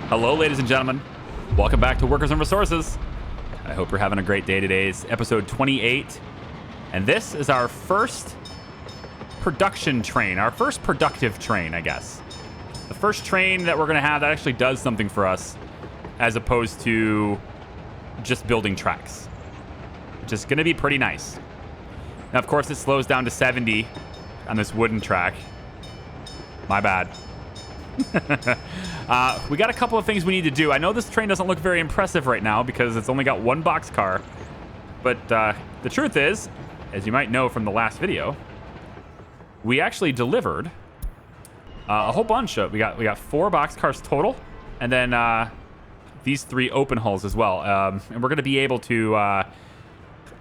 Hello, ladies and gentlemen. Welcome back to Workers and Resources. I hope you're having a great day today. It's episode 28, and this is our first production train, our first productive train, I guess. The first train that we're going to have that actually does something for us as opposed to just building tracks, which is going to be pretty nice. Now, of course, it slows down to 70 on this wooden track. My bad. We got a couple of things we need to do. I know this train doesn't look very impressive right now because it's only got one boxcar. But the truth is, as you might know from the last video, we actually delivered a whole bunch of. We got 4 boxcars total, and then these 3 open hulls as well. And we're going to be able to, I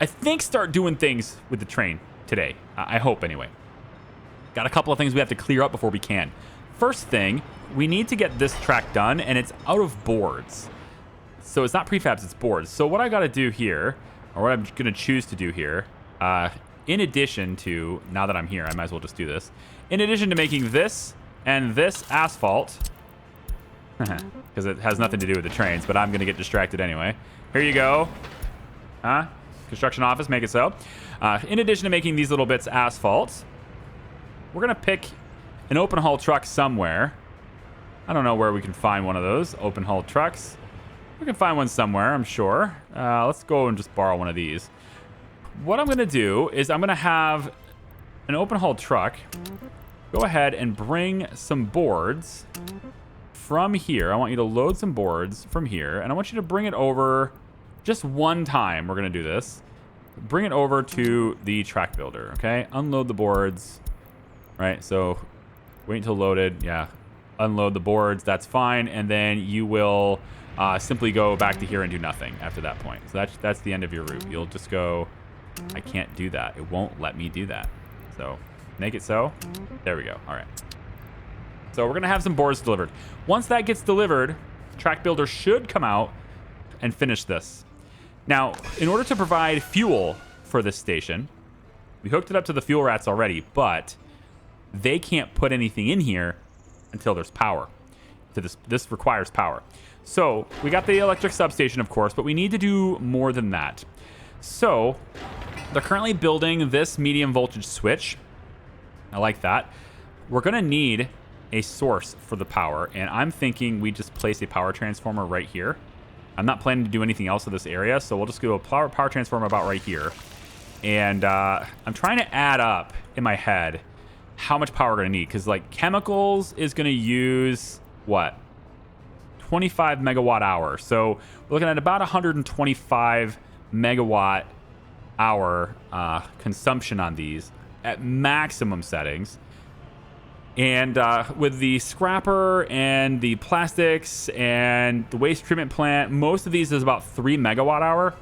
think, start doing things with the train today. I hope, anyway. Got a couple of things we have to clear up before we can. First thing, we need to get this track done, and it's out of boards. So it's not prefabs, it's boards. So what I got to do here, or what I'm going to choose to do here, in addition to, now that I'm here, I might as well just do this. In addition to making this and this asphalt, because it has nothing to do with the trains, but I'm going to get distracted anyway. Here you go. Construction office, make it so. In addition to making these little bits asphalt, we're going to pick an open hull truck somewhere. I don't know where we can find one of those open hull trucks. We can find one somewhere, I'm sure. Let's go and just borrow one of these. What I'm going to do is I'm going to have an open hull truck go ahead and bring some boards from here. I want you to load some boards from here, and I want you to bring it over just one time. We're going to do this. Bring it over to the track builder, okay? Unload the boards, right? So wait until loaded. Yeah, unload the boards. That's fine. And then you will simply go back to here and do nothing after that point. So that's the end of your route. You'll just go, I can't do that. It won't let me do that. So make it so. There we go. All right. So we're going to have some boards delivered. Once that gets delivered, track builder should come out and finish this. Now, in order to provide fuel for this station, we hooked it up to the fuel rats already, but they can't put anything in here until there's power. So this requires power. So we got the electric substation, of course, but we need to do more than that. So they're currently building this medium voltage switch. I like that. We're going to need a source for the power, and I'm thinking we just place a power transformer right here. I'm not planning to do anything else in this area, so we'll just do a power transformer about right here. And I'm trying to add up in my head how much power we're going to need, because like chemicals is going to use what, 25 megawatt hour. So we're looking at about 125 megawatt hour consumption on these at maximum settings. And with the scrapper and the plastics and the waste treatment plant, most of these is about 3 megawatt hour.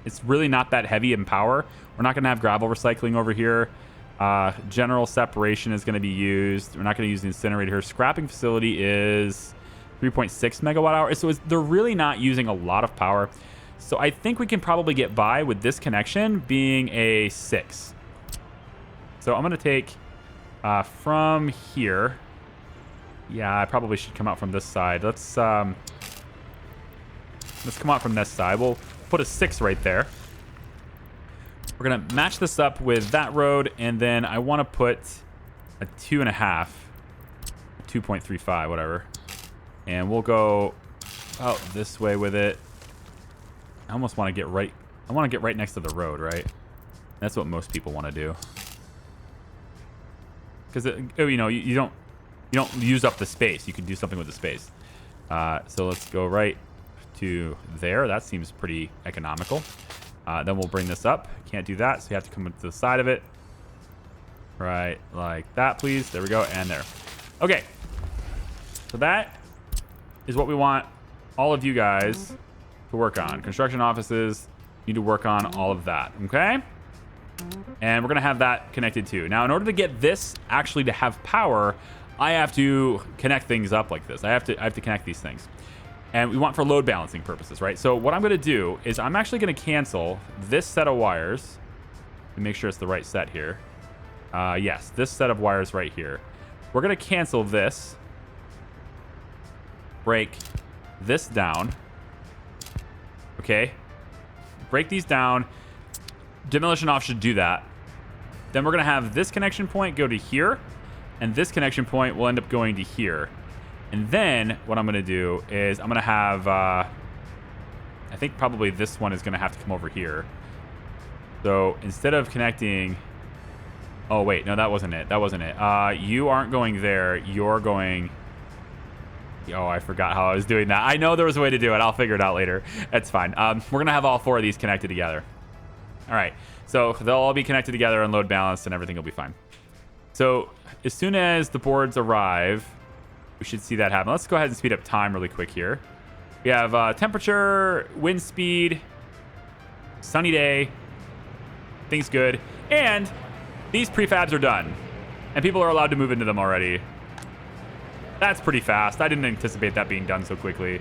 It's really not that heavy in power. We're not going to have gravel recycling over here. General separation is going to be used. We're not going to use the incinerator here. Scrapping facility is 3.6 megawatt hour. So they're really not using a lot of power. So I think we can probably get by with this connection being a 6. So I'm going to take from here. Yeah, I probably should come out from this side. Let's come out from this side. We'll put a 6 right there. We're going to match this up with that road, and then I want to put a 2.5, 2.35, whatever. And we'll go out this way with it. I almost want to get right. I want to get right next to the road, right? That's what most people want to do. Because you know, you don't use up the space. You can do something with the space. So let's go right to there. That seems pretty economical. Then we'll bring this up. Can't do that, so you have to come to the side of it. Right, like that, please. There we go, and there. Okay. So that is what we want all of you guys to work on. Construction offices need to work on all of that, okay? And we're going to have that connected too. Now, in order to get this actually to have power, I have to connect things up like this. I have to connect these things. And we want for load balancing purposes, right? So what I'm going to do is I'm actually going to cancel this set of wires. And make sure it's the right set here. Yes, this set of wires right here. We're going to cancel this. break this down. Okay. Break these down. Demolition off should do that. Then we're going to have this connection point go to here. And this connection point will end up going to here. And then what I'm going to do is I'm going to have... I think probably this one is going to have to come over here. So instead of connecting... Oh, wait. No, that wasn't it. That wasn't it. You aren't going there. You're going... Oh, I forgot how I was doing that. I know there was a way to do it. I'll figure it out later. That's fine. We're going to have all 4 of these connected together. All right. So they'll all be connected together and load balanced, and everything will be fine. So as soon as the boards arrive, we should see that happen. Let's go ahead and speed up time really quick here. We have temperature, wind speed, sunny day. Things good. And these prefabs are done. And people are allowed to move into them already. That's pretty fast. I didn't anticipate that being done so quickly.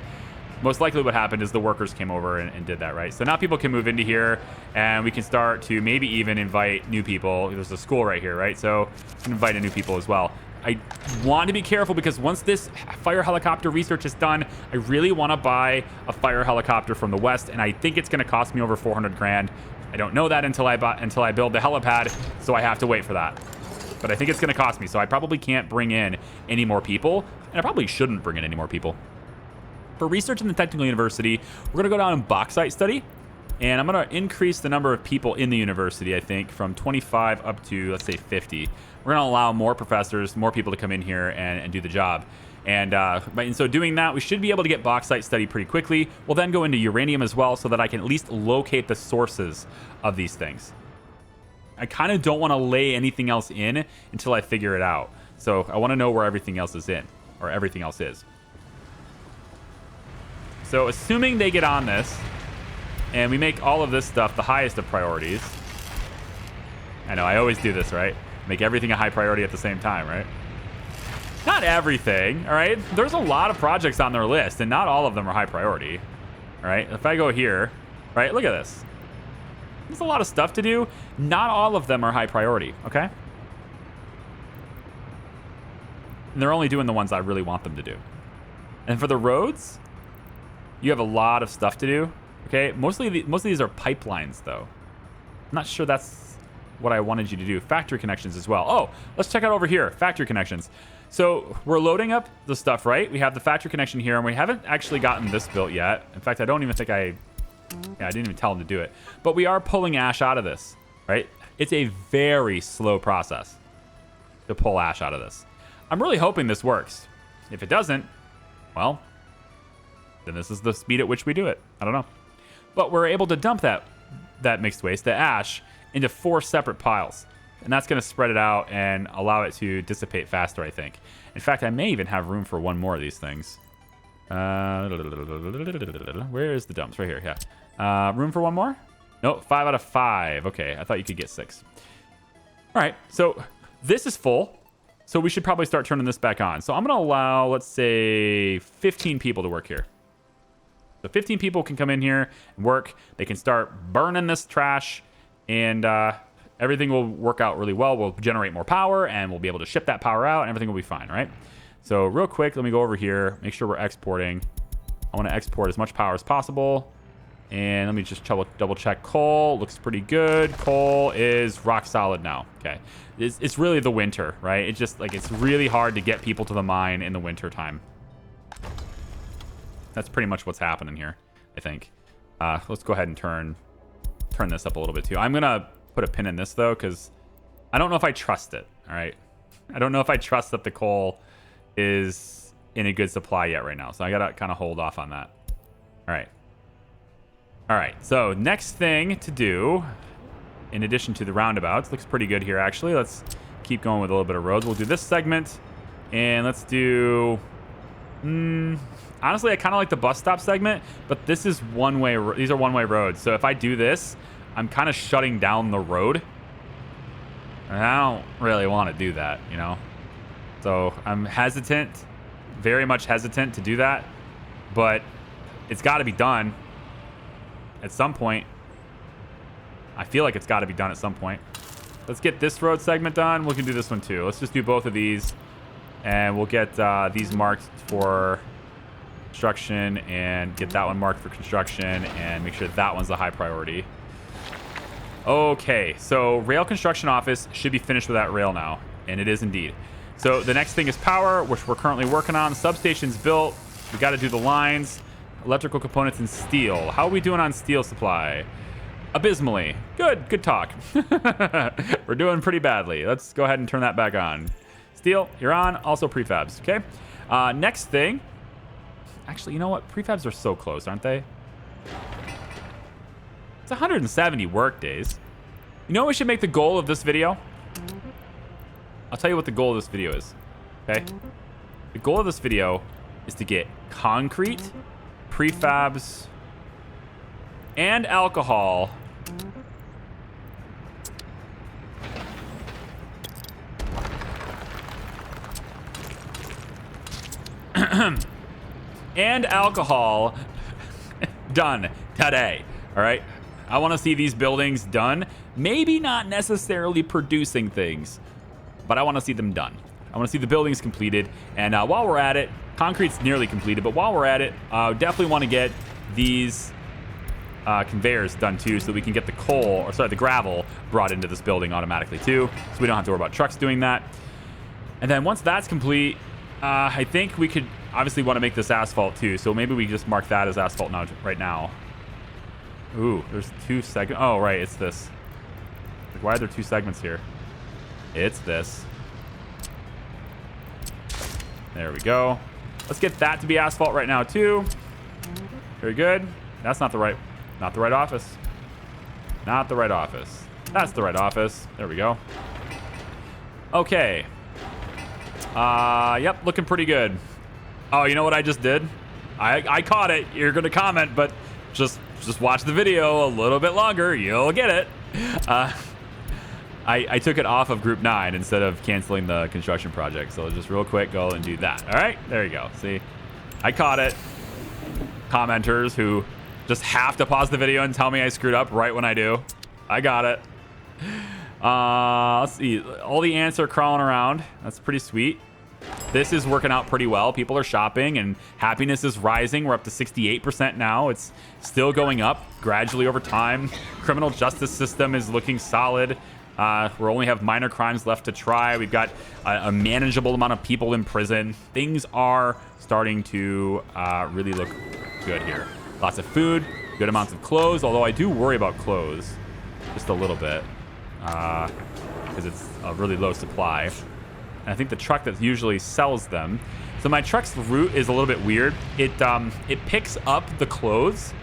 Most likely what happened is the workers came over and did that, right? So now people can move into here, and we can start to maybe even invite new people. There's a school right here, right? So we can invite new people as well. I want to be careful because once this fire helicopter research is done, I really want to buy a fire helicopter from the West, and I think it's going to cost me over 400 grand. I don't know that until I build the helipad, so I have to wait for that. But I think it's going to cost me, so I probably can't bring in any more people, and I probably shouldn't bring in any more people. For research in the technical university, we're going to go down and bauxite study, and I'm going to increase the number of people in the university, I think, from 25 up to, let's say, 50. We're going to allow more professors, more people to come in here and do the job. And so doing that, we should be able to get bauxite study pretty quickly. We'll then go into uranium as well so that I can at least locate the sources of these things. I kind of don't want to lay anything else in until I figure it out. So I want to know where everything else is in, or everything else is. So assuming they get on this, and we make all of this stuff the highest of priorities. I know, I always do this, right? Make everything a high priority at the same time, right? Not everything, all right? There's a lot of projects on their list, and not all of them are high priority, all right? If I go here, right, look at this. There's a lot of stuff to do. Not all of them are high priority, okay? And they're only doing the ones I really want them to do. And for the roads, you have a lot of stuff to do, okay? Most of these are pipelines, though. I'm not sure that's what I wanted you to do. Factory connections as well. Oh, let's check out over here. Factory connections. So we're loading up the stuff, right? We have the factory connection here, and we haven't actually gotten this built yet. In fact, I don't even think I didn't even tell them to do it. But we are pulling ash out of this, right? It's a very slow process to pull ash out of this. I'm really hoping this works. If it doesn't, well, then this is the speed at which we do it. I don't know. But we're able to dump that mixed waste, the ash, into 4 separate piles. And that's going to spread it out and allow it to dissipate faster, I think. In fact, I may even have room for one more of these things. Where is the dumps? Right here, yeah. Room for one more? Nope, 5 out of 5. Okay, I thought you could get 6. All right, so this is full. So we should probably start turning this back on. So I'm going to allow, let's say, 15 people to work here. So 15 people can come in here and work. They can start burning this trash, and everything will work out really well. We'll generate more power, and we'll be able to ship that power out, and everything will be fine, right? So real quick, let me go over here, make sure we're exporting. I want to export as much power as possible. And let me just double check coal. Looks pretty good. Coal is rock solid now. Okay. It's really the winter, right? It's just like, it's really hard to get people to the mine in the winter time. That's pretty much what's happening here, I think. Let's go ahead and turn this up a little bit too. I'm going to put a pin in this though, because I don't know if I trust it. All right. I don't know if I trust that the coal is in a good supply yet right now. So I got to kind of hold off on that. All right. All right, so next thing to do, in addition to the roundabouts, looks pretty good here, actually. Let's keep going with a little bit of roads. We'll do this segment, and let's do... honestly, I kind of like the bus stop segment, but this is one-way. These are one-way roads, so if I do this, I'm kind of shutting down the road. And I don't really want to do that, you know? So I'm hesitant, very much hesitant to do that, but it's got to be done. At some point. I feel like it's got to be done at some point. Let's get this road segment done. We can do this one too. Let's just do both of these. And we'll get these marked for construction and get that one marked for construction and make sure that one's the high priority. Okay, so rail construction office should be finished with that rail now, and it is indeed. So the next thing is power, which we're currently working on. Substation's built. We got to do the lines, electrical components, and steel. How are we doing on steel supply? Abysmally. Good talk. We're doing pretty badly. Let's go ahead and turn that back on. Steel, you're on. Also prefabs, okay? Next thing. Actually, you know what? Prefabs are so close, aren't they? It's 170 work days. You know what we should make the goal of this video? I'll tell you what the goal of this video is, okay? The goal of this video is to get concrete, prefabs, and alcohol and alcohol done today. All right, I want to see these buildings done. Maybe not necessarily producing things, but I want to see them done. I want to see the buildings completed. And while we're at it, concrete's nearly completed, but while we're at it, definitely want to get these conveyors done too, so we can get the gravel brought into this building automatically too, so we don't have to worry about trucks doing that. And then once that's complete, I think we could obviously want to make this asphalt too, so maybe we just mark that as asphalt now, right now. Ooh, there's 2 segments. Oh, right, it's this. Like, why are there 2 segments here? It's this. There we go. Let's get that to be asphalt right now too. Very good. That's not the right office. Not the right office. That's the right office. There we go. Okay. Yep, looking pretty good. Oh, you know what I just did? I caught it. You're gonna comment, but just watch the video a little bit longer. You'll get it. I took it off of group 9 instead of canceling the construction project. So just real quick, go and do that. All right, there you go. See, I caught it. Commenters who just have to pause the video and tell me I screwed up right when I do. I got it. Let's see. All the ants are crawling around. That's pretty sweet. This is working out pretty well. People are shopping and happiness is rising. We're up to 68% now. It's still going up gradually over time. Criminal justice system is looking solid. We only have minor crimes left to try. We've got a manageable amount of people in prison. Things are starting to really look good here. Lots of food, good amounts of clothes, although I do worry about clothes just a little bit because it's a really low supply. And I think the truck that usually sells them. So my truck's route is a little bit weird. It picks up the clothes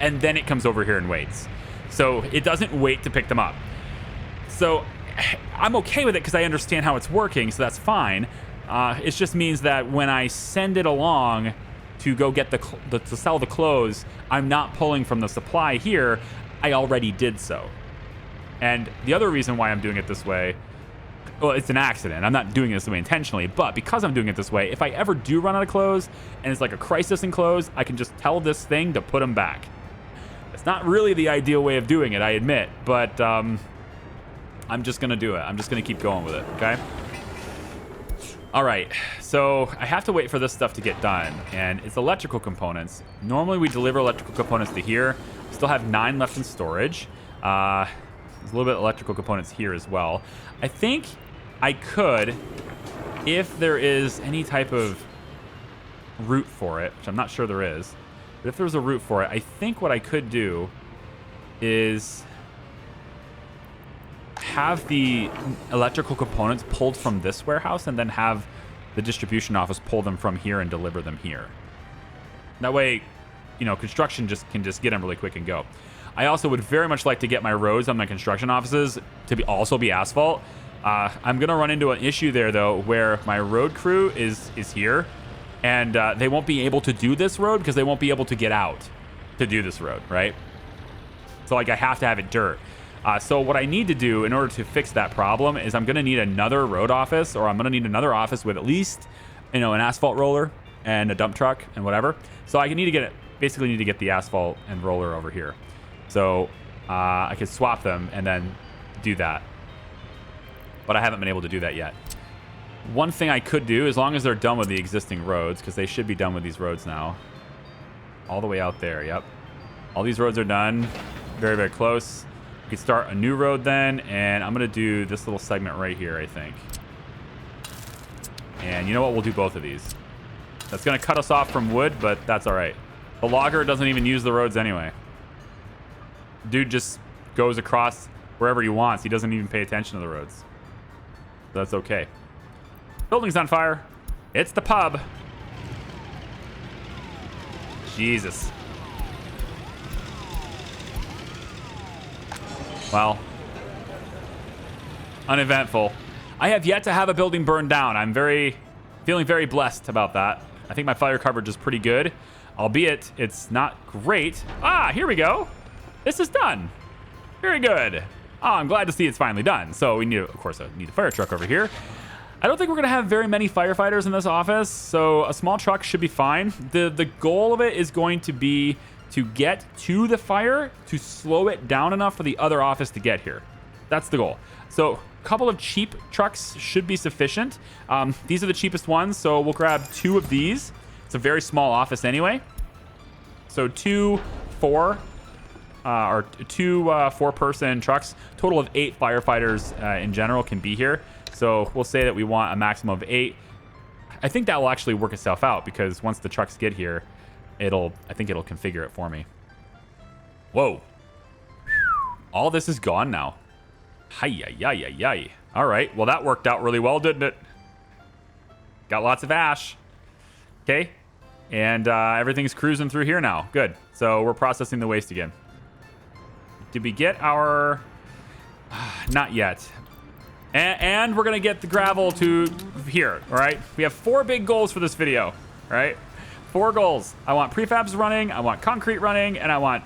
and then it comes over here and waits. So it doesn't wait to pick them up. So I'm okay with it because I understand how it's working, so that's fine. It just means that when I send it along to go get to sell the clothes, I'm not pulling from the supply here. I already did so. And the other reason why I'm doing it this way, well, it's an accident. I'm not doing it this way intentionally, but because I'm doing it this way, if I ever do run out of clothes and it's like a crisis in clothes, I can just tell this thing to put them back. It's not really the ideal way of doing it, I admit, but I'm just going to do it. I'm just going to keep going with it, okay? All right, so I have to wait for this stuff to get done, and it's electrical components. Normally we deliver electrical components to here. Still have 9 left in storage. There's a little bit of electrical components here as well. I think I could, if there is any type of route for it, which I'm not sure there is, but if there's a route for it, I think what I could do is have the electrical components pulled from this warehouse and then have the distribution office pull them from here and deliver them here. That way, you know, construction can just get them really quick and go. I also would very much like to get my roads on my construction offices to also be asphalt. I'm going to run into an issue there, though, where my road crew is here, and they won't be able to do this road because they won't be able to get out to do this road, right? So, like, I have to have it dirt. So what I need to do in order to fix that problem is I'm going to need another road office, or I'm going to need another office with at least, you know, an asphalt roller and a dump truck and whatever. So I need to get the asphalt and roller over here. So I could swap them and then do that. But I haven't been able to do that yet. One thing I could do, as long as they're done with the existing roads, because they should be done with these roads now. all the way out there. Yep. All these roads are done. Very, very close. We could start a new road then, and I'm going to do this little segment right here, I think. And you know what? We'll do both of these. That's going to cut us off from wood, but that's all right. The logger doesn't even use the roads anyway. Dude just goes across wherever he wants. He doesn't even pay attention to the roads. So that's okay. Building's on fire. It's the pub. Jesus. Well, uneventful. I have yet to have a building burn down. I'm feeling very blessed about that. I think my fire coverage is pretty good, albeit it's not great. Ah, here we go. This is done. Very good. Oh, I'm glad to see it's finally done. So we need, of course, need a fire truck over here. I don't think we're going to have very many firefighters in this office, so a small truck should be fine. The goal of it is going to be to get to the fire, to slow it down enough for the other office to get here. That's the goal. So a couple of cheap trucks should be sufficient. These are the cheapest ones, so we'll grab 2 of these. It's a very small office anyway. So 2 4-person trucks. Total of 8 firefighters in general can be here. So we'll say that we want a maximum of 8. I think that will actually work itself out because once the trucks get here, I think it'll configure it for me. Whoa. All this is gone now. Hi-yi-yi-yi-yi. All right. Well, that worked out really well, didn't it? Got lots of ash. Okay. And everything's cruising through here now. Good. So we're processing the waste again. Did we get our... Not yet. And we're going to get the gravel to here, all right? We have 4 big goals for this video, all right? 4 goals. I want prefabs running, I want concrete running, and I want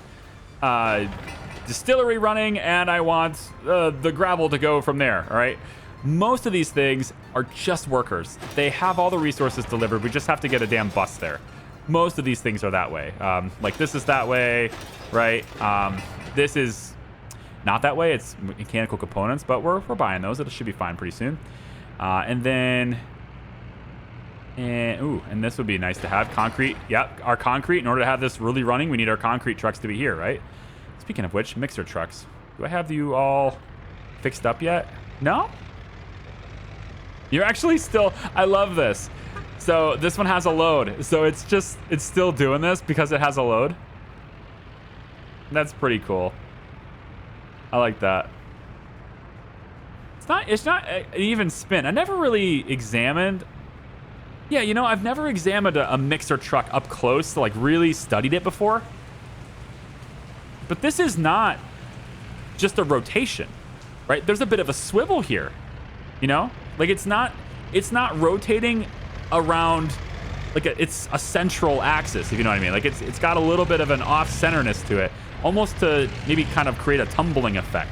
distillery running, and I want the gravel to go from there, all right? Most of these things are just workers. They have all the resources delivered. We just have to get a damn bus there. Most of these things are that way. Like this is that way, right? This is... not that way. It's mechanical components, but we're buying those. It should be fine pretty soon. And then, and this would be nice to have. Concrete. Yep, our concrete. In order to have this really running, we need our concrete trucks to be here, right? Speaking of which, mixer trucks. Do I have you all fixed up yet? No? You're actually still... I love this. So this one has a load. So it's still doing this because it has a load. That's pretty cool. I like that. It's not an even spin. I never really examined. Yeah, you know, I've never examined a mixer truck up close, like really studied it before. But this is not just a rotation, right? There's a bit of a swivel here, you know? Like it's not rotating around like it's a central axis, if you know what I mean. Like it's got a little bit of an off-centerness to it. Almost to maybe kind of create a tumbling effect.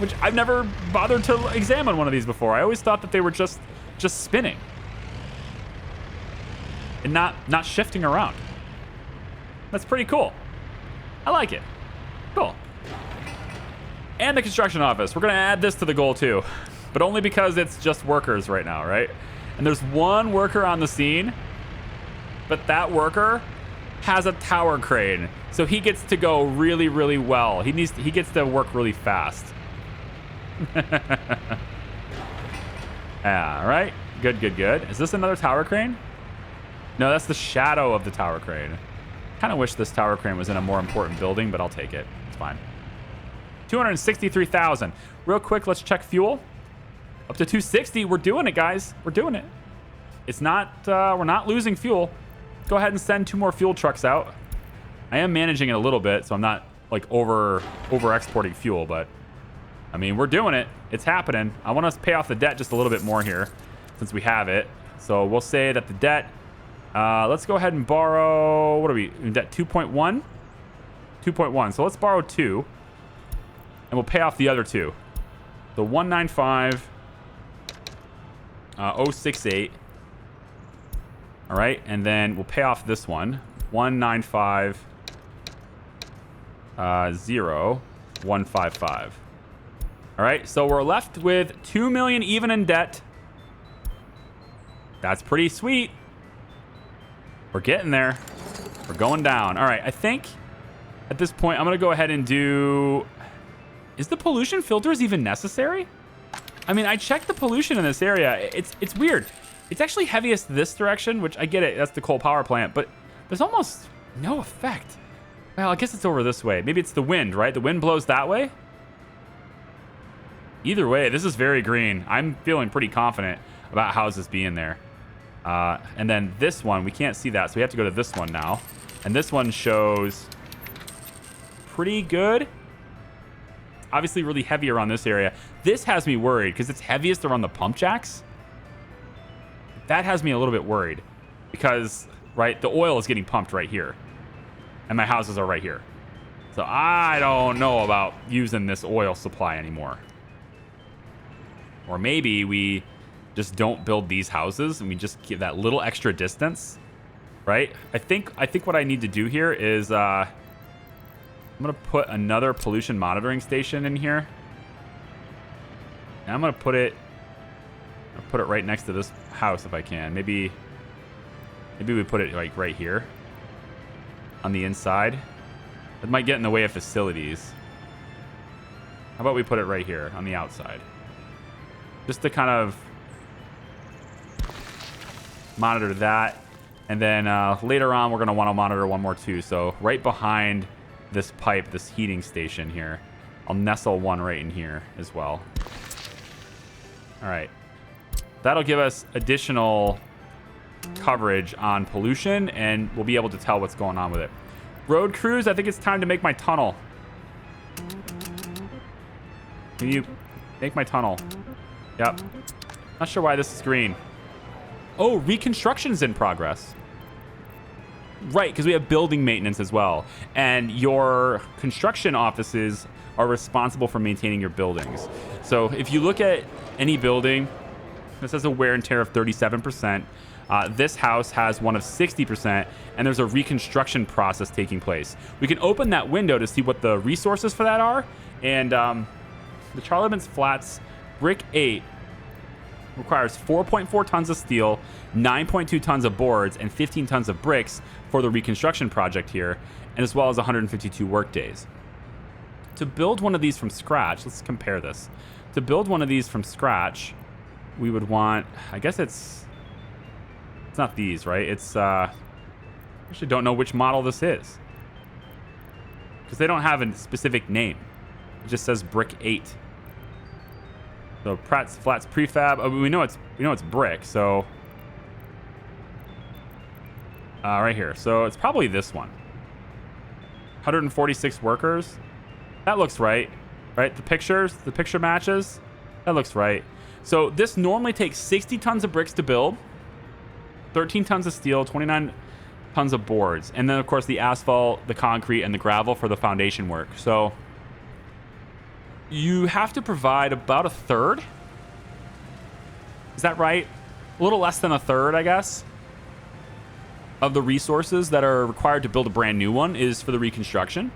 Which I've never bothered to examine one of these before. I always thought that they were just spinning. And not shifting around. That's pretty cool. I like it. Cool. And the construction office. We're going to add this to the goal too. But only because it's just workers right now, right? And there's one worker on the scene. But that worker has a tower crane. So he gets to go really, really well. He gets to work really fast. All right. Good. Is this another tower crane? No, that's the shadow of the tower crane. Kind of wish this tower crane was in a more important building, but I'll take it. It's fine. 263,000. Real quick, let's check fuel. Up to 260. We're doing it, guys. We're doing it. It's not, we're not losing fuel. Go ahead and send 2 more fuel trucks out. I am managing it a little bit, so I'm not like over exporting fuel, but I mean, we're doing it. It's happening. I want to pay off the debt just a little bit more here since we have it. So we'll say that the debt, let's go ahead and borrow, what are we in debt? 2.1? 2.1. So let's borrow 2 and we'll pay off the other 2. The 195, 068. All right, and then we'll pay off this one, 195, 155. All right, so we're left with 2 million even in debt. That's pretty sweet. We're getting there. We're going down. All right, I think at this point, I'm going to go ahead and do... Is the pollution filters even necessary? I mean, I checked the pollution in this area. It's weird. It's actually heaviest this direction, which I get it. That's the coal power plant, but there's almost no effect. Well, I guess it's over this way. Maybe it's the wind, right? The wind blows that way. Either way, this is very green. I'm feeling pretty confident about houses being there. And then this one, we can't see that, so we have to go to this one now. And this one shows pretty good. Obviously really heavy around this area. This has me worried because it's heaviest around the pump jacks. That has me a little bit worried because, right, the oil is getting pumped right here. And my houses are right here. So I don't know about using this oil supply anymore. Or maybe we just don't build these houses and we just give that little extra distance, right? I think what I need to do here is I'm gonna put another pollution monitoring station in here. And I'm gonna put it right next to this house if I can. Maybe we put it like right here on the inside. It might get in the way of facilities. How about we put it right here on the outside? Just to kind of monitor that. And then later on, we're going to want to monitor one more too. So right behind this pipe, this heating station here, I'll nestle one right in here as well. All right. That'll give us additional coverage on pollution, and we'll be able to tell what's going on with it. Road crews, I think it's time to make my tunnel. Can you make my tunnel? Yep. Not sure why this is green. Oh, reconstruction's in progress. Right, because we have building maintenance as well. And your construction offices are responsible for maintaining your buildings. So if you look at any building, this has a wear and tear of 37%. This house has one of 60%, and there's a reconstruction process taking place. We can open that window to see what the resources for that are. And the Charlemagne's Flats Brick 8 requires 4.4 tons of steel, 9.2 tons of boards, and 15 tons of bricks for the reconstruction project here, and as well as 152 work days. To build one of these from scratch, let's compare this. To build one of these from scratch, we would want, I guess it's not these, right? It's, I actually don't know which model this is because they don't have a specific name. It just says Brick 8. So Pratt's Flats Prefab. Oh, we know it's brick. So right here. So it's probably this one. 146 workers. That looks right. Right? The picture matches. That looks right. So this normally takes 60 tons of bricks to build, 13 tons of steel, 29 tons of boards, and then of course the asphalt, the concrete, and the gravel for the foundation work. So you have to provide about a third. Is that right? A little less than a third, I guess, of the resources that are required to build a brand new one is for the reconstruction.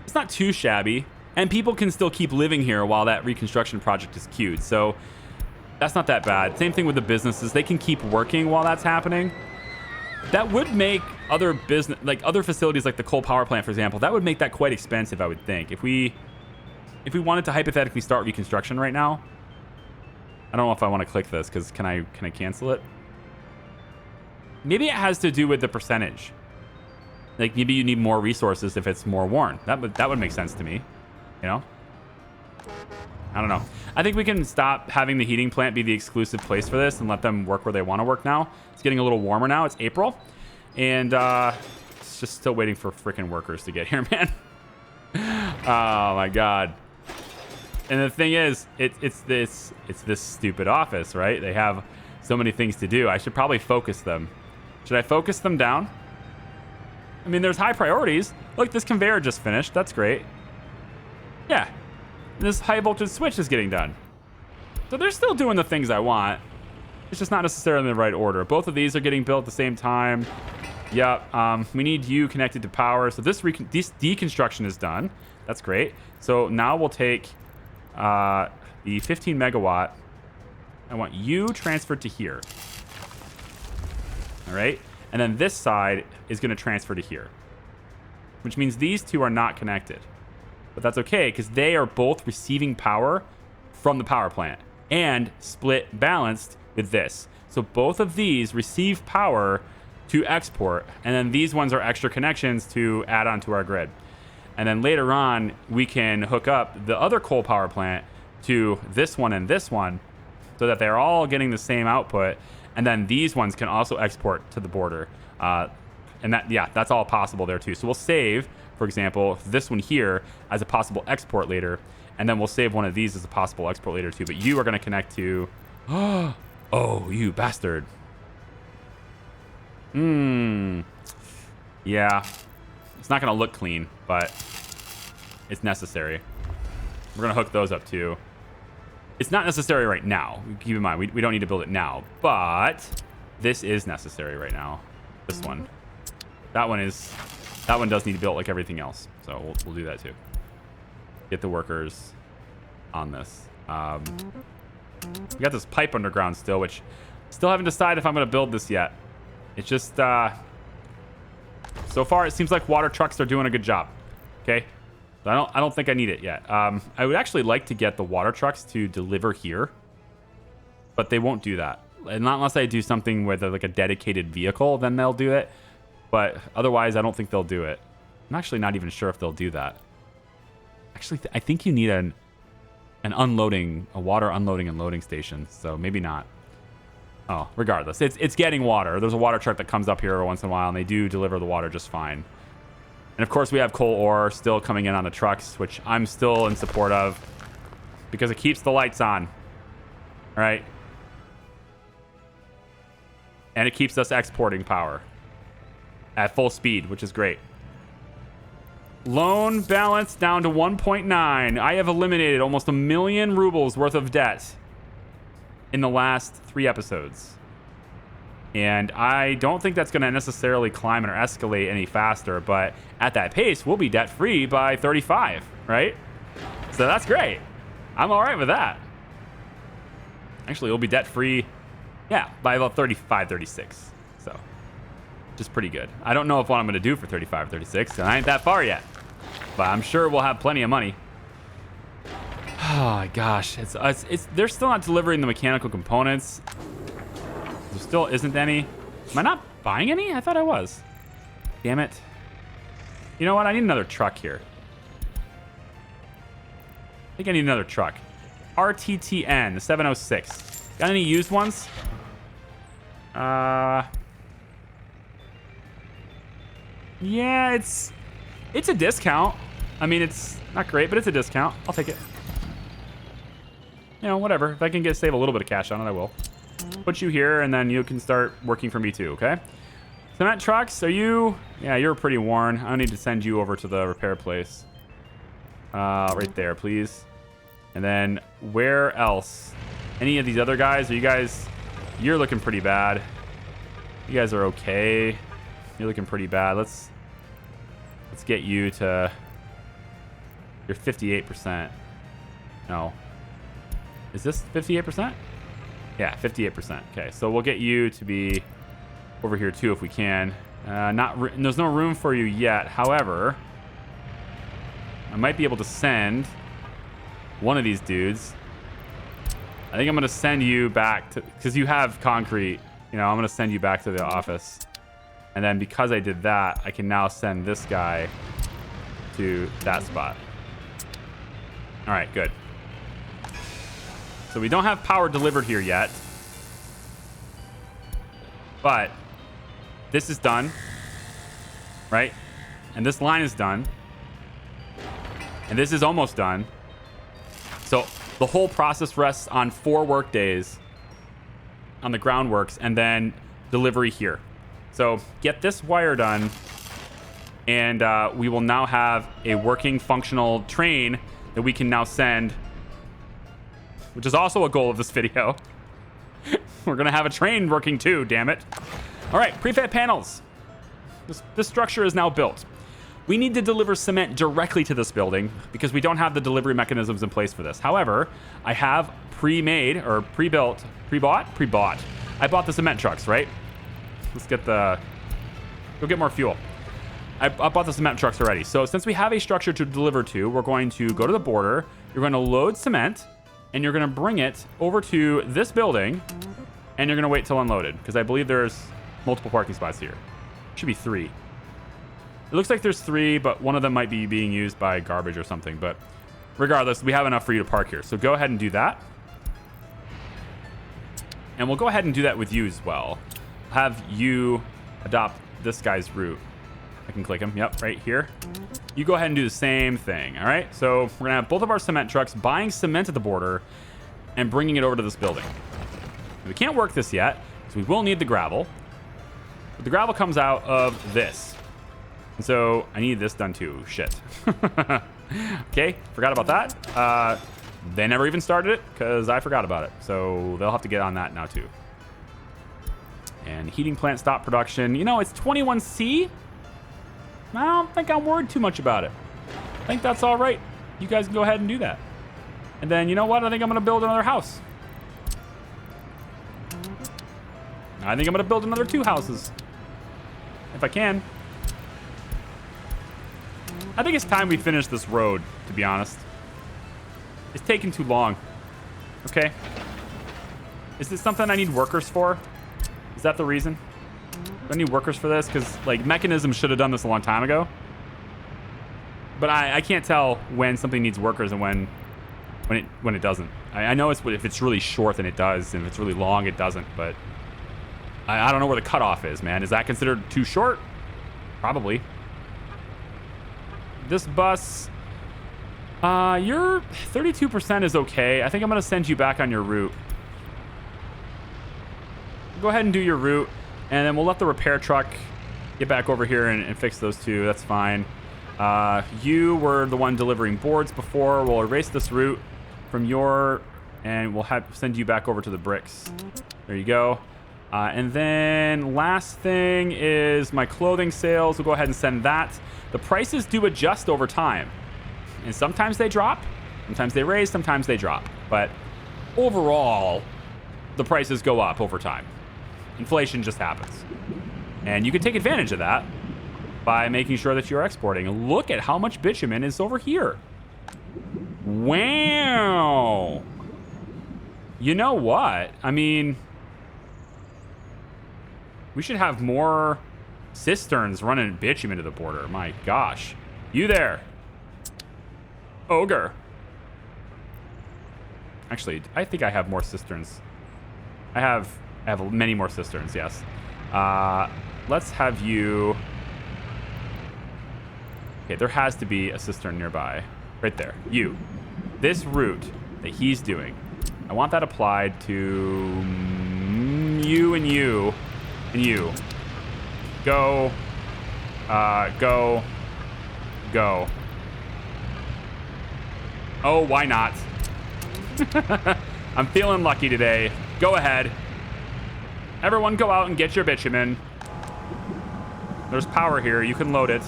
It's not too shabby, and people can still keep living here while that reconstruction project is queued. So that's not that bad. Same thing with the businesses. They can keep working while that's happening. That would make other business, like other facilities like the coal power plant, for example, that would make that quite expensive, I would think. If we wanted to hypothetically start reconstruction right now, I don't know if I want to click this because can I cancel it? Maybe it has to do with the percentage. Like maybe you need more resources if it's more worn. That would make sense to me, you know? I don't know. I think we can stop having the heating plant be the exclusive place for this and let them work where they want to work now. It's getting a little warmer now. It's April. And it's just still waiting for freaking workers to get here, man. Oh, my God. And the thing is, it's this stupid office, right? They have so many things to do. I should probably focus them. Should I focus them down? I mean, there's high priorities. Look, this conveyor just finished. That's great. Yeah. This high voltage switch is getting done. So they're still doing the things I want. It's just not necessarily in the right order. Both of these are getting built at the same time. Yep. We need you connected to power. So this deconstruction is done. That's great. So now we'll take the 15 megawatt. I want you transferred to here. All right. And then this side is going to transfer to here, which means these two are not connected. But that's okay, because they are both receiving power from the power plant and split balanced with this. So both of these receive power to export, and then these ones are extra connections to add onto our grid. And then later on, we can hook up the other coal power plant to this one and this one so that they're all getting the same output. And then these ones can also export to the border. And that, yeah, that's all possible there too. So we'll save, for example, this one here as a possible export later. And then we'll save one of these as a possible export later too. But you are going to connect to... Oh, you bastard. Yeah. It's not going to look clean, but it's necessary. We're going to hook those up too. It's not necessary right now. Keep in mind, we don't need to build it now. But this is necessary right now. This one. That one does need to be built like everything else. So we'll do that too. Get the workers on this. We got this pipe underground still, which still haven't decided if I'm going to build this yet. It's just, so far it seems like water trucks are doing a good job. Okay. So I don't think I need it yet. I would actually like to get the water trucks to deliver here, but they won't do that. And not unless I do something with like a dedicated vehicle, then they'll do it. But otherwise, I don't think they'll do it. I'm actually not even sure if they'll do that. Actually, I think you need a water unloading and loading station. So maybe not. Oh, regardless, it's getting water. There's a water truck that comes up here every once in a while, and they do deliver the water just fine. And of course, we have coal ore still coming in on the trucks, which I'm still in support of because it keeps the lights on. All right. And it keeps us exporting power at full speed, which is great. Loan balance down to 1.9. I have eliminated almost 1 million rubles worth of debt in the last 3 episodes. And I don't think that's going to necessarily climb or escalate any faster, but at that pace, we'll be debt-free by 35, right? So that's great. I'm all right with that. Actually, we'll be debt-free, yeah, by about 35, 36. So, just pretty good. I don't know if what I'm going to do for 35, 36, and I ain't that far yet. But I'm sure we'll have plenty of money. Oh, my gosh. They're still not delivering the mechanical components. There still isn't any. Am I not buying any? I thought I was. Damn it. You know what? I need another truck here. I think I need another truck. RTTN 706. Got any used ones? Yeah, it's a discount. I mean, it's not great, but it's a discount. I'll take it. You know, whatever. If I can save a little bit of cash on it, I will. Put you here, and then you can start working for me too, okay? Cement trucks, are you... Yeah, you're pretty worn. I need to send you over to the repair place. Right there, please. And then where else? Any of these other guys? Are you guys... You're looking pretty bad. You guys are okay. You're looking pretty bad. Let's get you to... You're 58%. No. Is this 58%? Yeah, 58%. Okay, so we'll get you to be over here too if we can. There's no room for you yet. However, I might be able to send one of these dudes. I think I'm going to send you back to... Because you have concrete. You know, I'm going to send you back to the office. And then because I did that, I can now send this guy to that spot. All right, good. So we don't have power delivered here yet. But this is done. Right? And this line is done. And this is almost done. So the whole process rests on 4 work days on the groundworks and then delivery here. So get this wire done, and we will now have a working, functional train that we can now send, which is also a goal of this video. We're going to have a train working too, damn it. All right, prefab panels. This structure is now built. We need to deliver cement directly to this building because we don't have the delivery mechanisms in place for this. However, I have pre-made or pre-bought. I bought the cement trucks, right? Let's get the Go get more fuel. I bought the cement trucks already. So since we have a structure to deliver to, we're going to go to the border. You're going to load cement, and you're going to bring it over to this building, and you're going to wait till unloaded, because I believe there's multiple parking spots here. Should be 3. It looks like there's 3, but one of them might be being used by garbage or something. But regardless, we have enough for you to park here. So go ahead and do that. And we'll go ahead and do that with you as well. Have you adopt this guy's route. I can click him. Yep, right here. You go ahead and do the same thing. All right. So we're going to have both of our cement trucks buying cement at the border and bringing it over to this building. We can't work this yet, so we will need the gravel. But the gravel comes out of this. And so I need this done too. Shit. Okay, forgot about that. They never even started it because I forgot about it. So they'll have to get on that now too. And heating plant stop production. You know, it's 21C. I don't think I'm worried too much about it. I think that's all right. You guys can go ahead and do that. And then, you know what? I think I'm going to build another house. I think I'm going to build another 2 houses. If I can. I think it's time we finish this road, to be honest. It's taking too long. Okay. Is this something I need workers for? Is that the reason? Do I need workers for this? Because, like, Mechanism should have done this a long time ago. But I can't tell when something needs workers and when it doesn't. I know it's if it's really short, then it does. And if it's really long, it doesn't. But I don't know where the cutoff is, man. Is that considered too short? Probably. This bus... your 32% is okay. I think I'm going to send you back on your route. Go ahead and do your route, and then we'll let the repair truck get back over here and fix those 2. That's fine. You were the one delivering boards before. We'll erase this route from your... and we'll send you back over to the bricks. There you go. And then last thing is my clothing sales. We'll go ahead and send that. The prices do adjust over time. And sometimes they drop, sometimes they raise, sometimes they drop. But overall, the prices go up over time. Inflation just happens. And you can take advantage of that by making sure that you're exporting. Look at how much bitumen is over here. Wow. You know what? I mean, we should have more cisterns running bitumen to the border. My gosh. You there. Ogre. Actually, I think I have more cisterns. I have many more cisterns, yes. Let's have you... Okay, there has to be a cistern nearby. Right there. You. This route that he's doing, I want that applied to you and you and you. Go. Go. Go. Oh, why not? I'm feeling lucky today. Go ahead. Everyone go out and get your bitumen. There's power here. You can load it.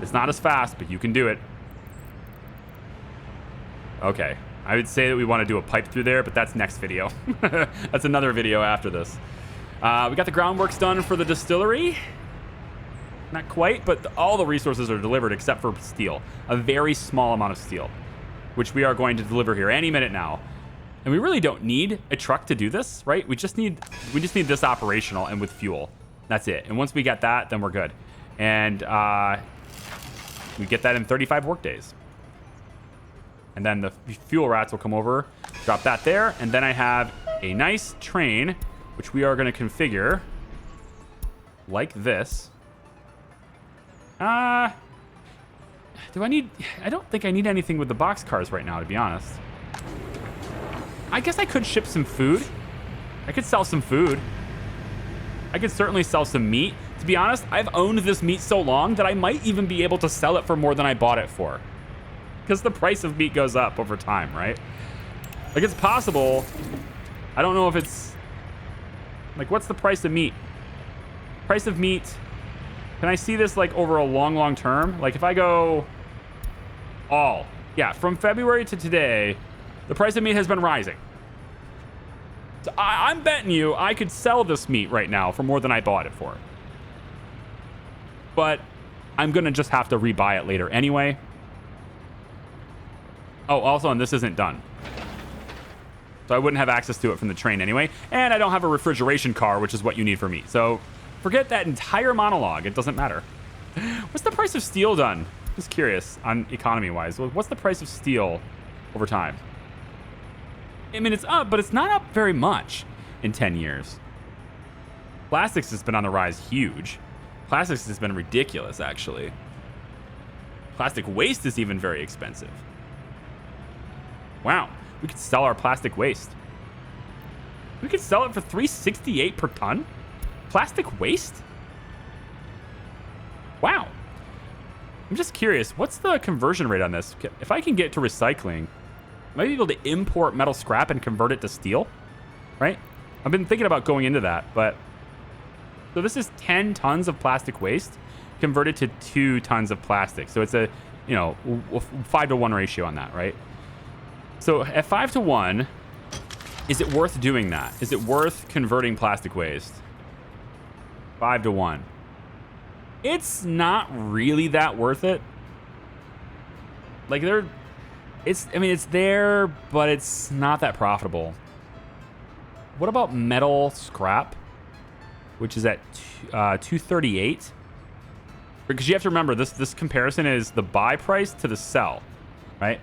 It's not as fast, but you can do it. Okay. I would say that we want to do a pipe through there, but that's next video. That's another video after this. We got the groundworks done for the distillery. Not quite, but all the resources are delivered except for steel. A very small amount of steel, which we are going to deliver here any minute now. And we really don't need a truck to do this, right? We just need this operational and with fuel. That's it. And once we get that, then we're good. And we get that in 35 work days. And then the fuel rats will come over, drop that there, and then I have a nice train, which we are going to configure like this. Do I need... I don't think I need anything with the boxcars right now, to be honest. I guess I could ship some food. I could sell some food. I could certainly sell some meat. To be honest, I've owned this meat so long that I might even be able to sell it for more than I bought it for. Because the price of meat goes up over time, right? Like, it's possible. I don't know if it's... Like, what's the price of meat? Price of meat... Can I see this, like, over a long, long term? Like, if I go all... Yeah, from February to today, the price of meat has been rising. So I'm betting you I could sell this meat right now for more than I bought it for. but I'm going to just have to rebuy it later anyway. Oh, also, and this isn't done. So I wouldn't have access to it from the train anyway. And I don't have a refrigeration car, which is what you need for me. So forget that entire monologue. It doesn't matter. What's the price of steel done? Just curious on economy-wise. What's the price of steel over time? I mean, it's up, but it's not up very much in 10 years. Plastics has been on the rise huge. Plastics has been ridiculous, actually. Plastic waste is even very expensive. Wow. We could sell our plastic waste. We could sell it for $368 per ton? Plastic waste? Wow. I'm just curious, what's the conversion rate on this? If I can get to recycling, I might be able to import metal scrap and convert it to steel, right? I've been thinking about going into that, but... So this is 10 tons of plastic waste converted to 2 tons of plastic. So it's a, 5-to-1 ratio on that, right? So at 5-to-1, is it worth doing that? Is it worth converting plastic waste? 5-to-1. It's not really that worth it. Like it's there, but it's not that profitable. What about metal scrap, which is at 238? Because you have to remember this comparison is the buy price to the sell, right?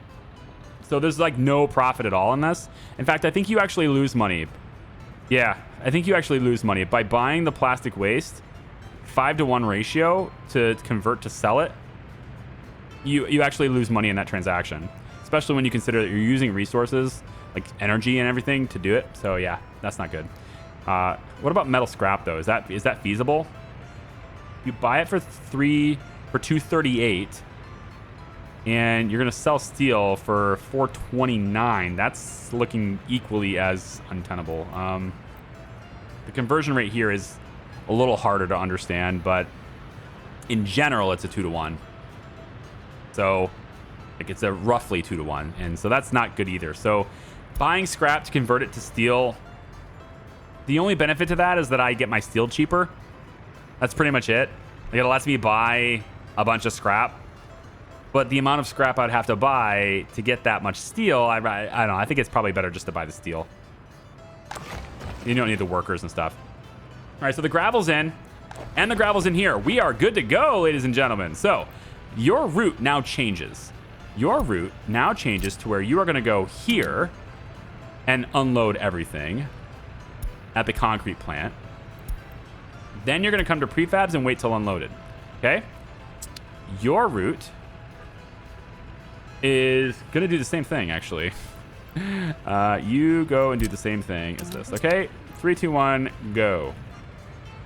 So there's like no profit at all in this. In fact, I think you actually lose money. Yeah, I think you actually lose money by buying the plastic waste. 5-to-1 ratio to convert to sell it. You actually lose money in that transaction, especially when you consider that you're using resources like energy and everything to do it. So yeah, that's not good. What about metal scrap though? Is that feasible? You buy it for 238, and you're gonna sell steel for 429. That's looking equally as untenable. The conversion rate here is a little harder to understand, but in general, it's a 2-to-1. So, like, it's a roughly 2-to-1, and so that's not good either. So, buying scrap to convert it to steel, the only benefit to that is that I get my steel cheaper. That's pretty much it. Like, it lets me buy a bunch of scrap, but the amount of scrap I'd have to buy to get that much steel, I don't know. I think it's probably better just to buy the steel. You don't need the workers and stuff. All right, so the gravel's in, and the gravel's in here. We are good to go, ladies and gentlemen. So your route now changes. Your route now changes to where you are going to go here and unload everything at the concrete plant. Then you're going to come to prefabs and wait till unloaded. Okay? Your route is going to do the same thing, actually. You go and do the same thing as this. Okay? 3, 2, 1, go.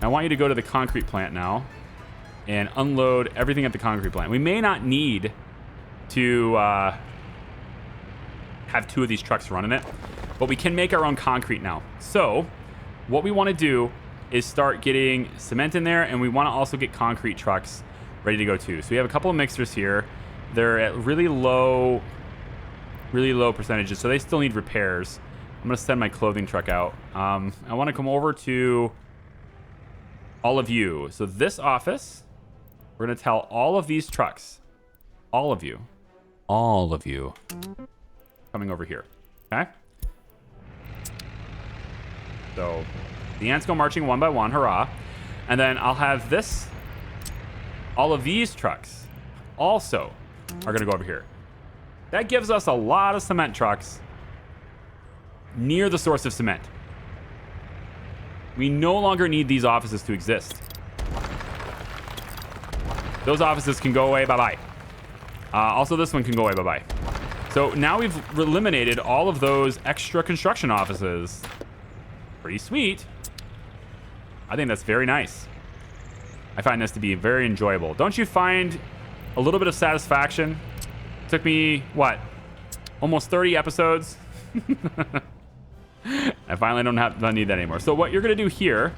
I want you to go to the concrete plant now and unload everything at the concrete plant. We may not need to have 2 of these trucks running it, but we can make our own concrete now. So what we want to do is start getting cement in there, and we want to also get concrete trucks ready to go too. So we have a couple of mixers here. They're at really low percentages, so they still need repairs. I'm going to send my clothing truck out. I want to come over to all of you. So this office, we're going to tell all of these trucks, all of you, coming over here. Okay? So the ants go marching one by one, hurrah. And then I'll have this, all of these trucks also are going to go over here. That gives us a lot of cement trucks near the source of cement. We no longer need these offices to exist. Those offices can go away, bye-bye. Also, this one can go away, bye-bye. So now we've eliminated all of those extra construction offices. Pretty sweet. I think that's very nice. I find this to be very enjoyable. Don't you find a little bit of satisfaction? It took me, what, almost 30 episodes? I finally don't need that anymore. So what you're going to do here,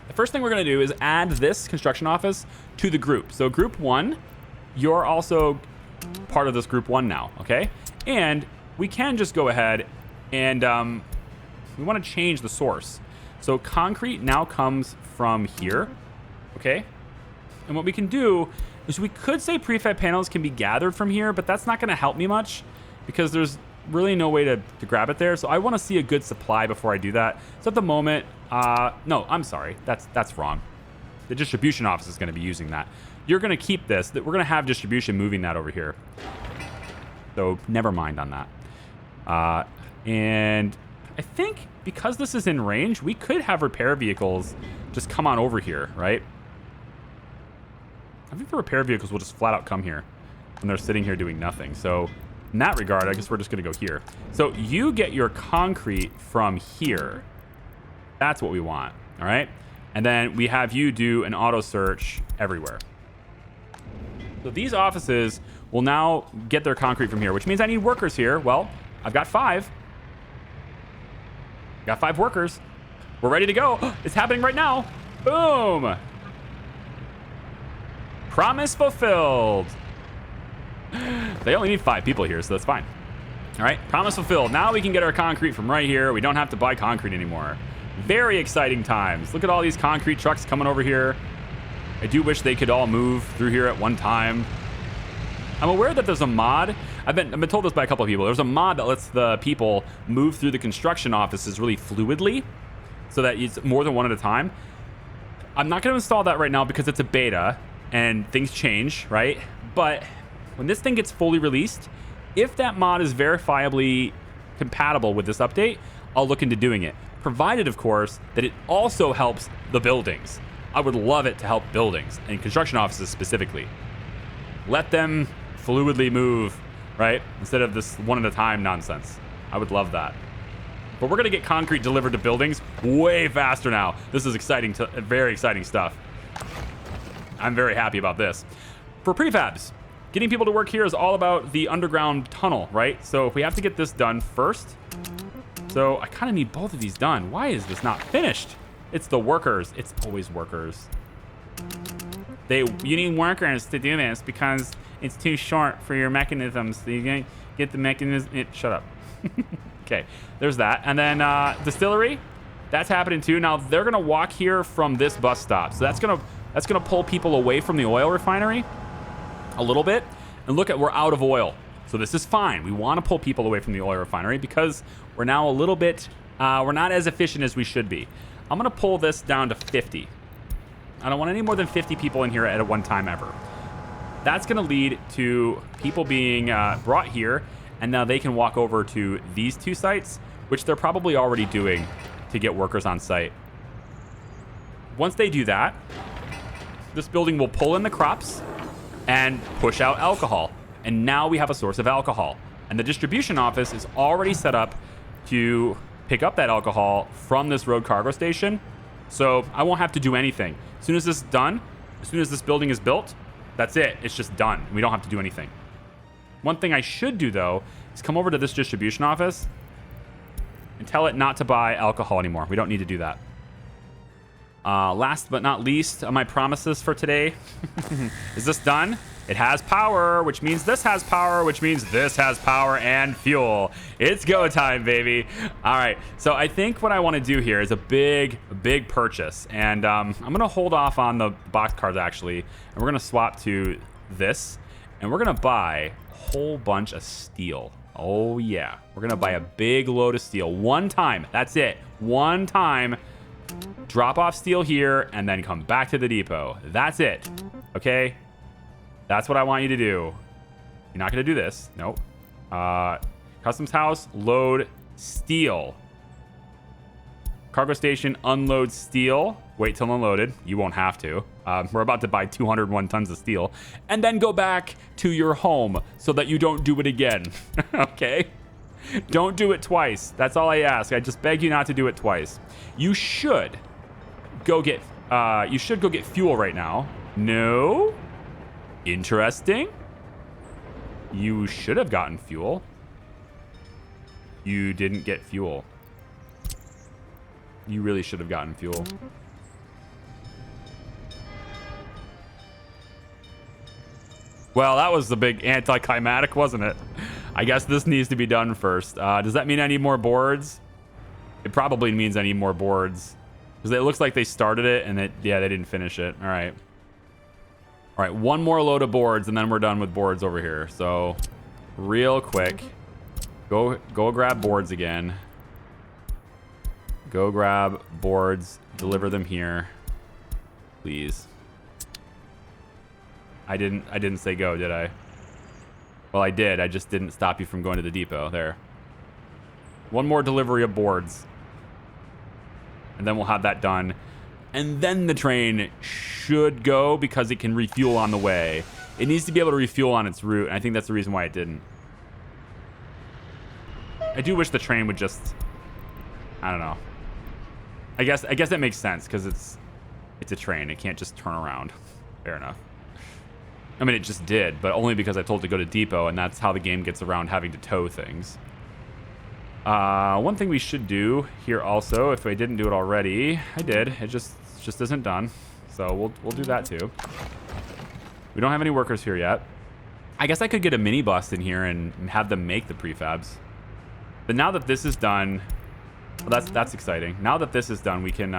the first thing we're going to do is add this construction office to the group. So group 1, you're also part of this group 1 now, okay? And we can just go ahead and we want to change the source. So concrete now comes from here, okay? And what we can do is we could say prefab panels can be gathered from here, but that's not going to help me much because there's really no way to grab it there. So I want to see a good supply before I do that. So at the moment, no, I'm sorry. That's wrong. The distribution office is going to be using that. You're going to keep this. We're going to have distribution moving that over here. So never mind on that. And I think because this is in range, we could have repair vehicles just come on over here, right? I think the repair vehicles will just flat out come here when they're sitting here doing nothing. So in that regard, I guess we're just going to go here. So you get your concrete from here. That's what we want, all right? And then we have you do an auto search everywhere. So these offices will now get their concrete from here, which means I need workers here. Well, I've got 5. Got 5 workers. We're ready to go. It's happening right now. Boom. Promise fulfilled. They only need 5 people here, so that's fine. All right, promise fulfilled. Now we can get our concrete from right here. We don't have to buy concrete anymore. Very exciting times. Look at all these concrete trucks coming over here. I do wish they could all move through here at one time. I'm aware that there's a mod. I've been told this by a couple of people. There's a mod that lets the people move through the construction offices really fluidly so that it's more than one at a time. I'm not going to install that right now because it's a beta and things change, right? But when this thing gets fully released, if that mod is verifiably compatible with this update, I'll look into doing it. Provided, of course, that it also helps the buildings. I would love it to help buildings and construction offices specifically. Let them fluidly move, right? Instead of this one at a time nonsense. I would love that. But we're going to get concrete delivered to buildings way faster now. This is exciting, very exciting stuff. I'm very happy about this. For prefabs, getting people to work here is all about the underground tunnel, right? So if we have to get this done first. So I kind of need both of these done. Why is this not finished? It's the workers. It's always workers. You need workers to do this because it's too short for your mechanisms. So you can get the mechanism. Shut up. Okay, there's that. And then distillery, that's happening too. Now they're gonna walk here from this bus stop. So that's gonna pull people away from the oil refinery a little bit. And look at, we're out of oil. So this is fine. We want to pull people away from the oil refinery because we're now a little bit, we're not as efficient as we should be. I'm going to pull this down to 50. I don't want any more than 50 people in here at one time ever. That's going to lead to people being brought here, and now they can walk over to these 2 sites, which they're probably already doing to get workers on site. Once they do that, this building will pull in the crops and push out alcohol. And now we have a source of alcohol. And the distribution office is already set up to pick up that alcohol from this road cargo station. So I won't have to do anything. As soon as this is done, as soon as this building is built, that's it. It's just done. We don't have to do anything. One thing I should do, though, is come over to this distribution office and tell it not to buy alcohol anymore. We don't need to do that. Last but not least, my promises for today. Is this done? It has power, which means this has power, which means this has power and fuel. It's go time, baby. All right, so I think what I want to do here is a big purchase. And I'm going to hold off on the box cars, actually. And we're going to swap to this. And we're going to buy a whole bunch of steel. Oh, yeah. We're going to buy a big load of steel. One time. That's it. One time. Drop off steel here and then come back to the depot. That's it. Okay? That's what I want you to do. You're not going to do this. Nope. Customs house, load steel. Cargo station, unload steel. Wait till unloaded. You won't have to. We're about to buy 201 tons of steel. And then go back to your home so that you don't do it again. Okay? Don't do it twice. That's all I ask. I just beg you not to do it twice. You should go get fuel right now. No? Interesting. You should have gotten fuel. You didn't get fuel. You really should have gotten fuel. Well, that was the big anticlimactic, wasn't it? I guess this needs to be done first. Does that mean I need more boards? It probably means I need more boards. Because it looks like they started it and they didn't finish it. All right. All right, one more load of boards, and then we're done with boards over here. So, real quick, go grab boards again. Go grab boards, deliver them here, please. I didn't say go, did I? Well, I did. I just didn't stop you from going to the depot. There. One more delivery of boards. And then we'll have that done. And then the train should go because it can refuel on the way. It needs to be able to refuel on its route, and I think that's the reason why it didn't. I do wish the train would just... I don't know. I guess that makes sense because it's a train. It can't just turn around. Fair enough. I mean, it just did, but only because I told it to go to depot, and that's how the game gets around having to tow things. One thing we should do here also, if I didn't do it already, I did. It just isn't done, so we'll do that too. We don't have any workers here yet. I guess I could get a minibus in here and have them make the prefabs. But now that this is done, well, that's exciting. Now that this is done, we can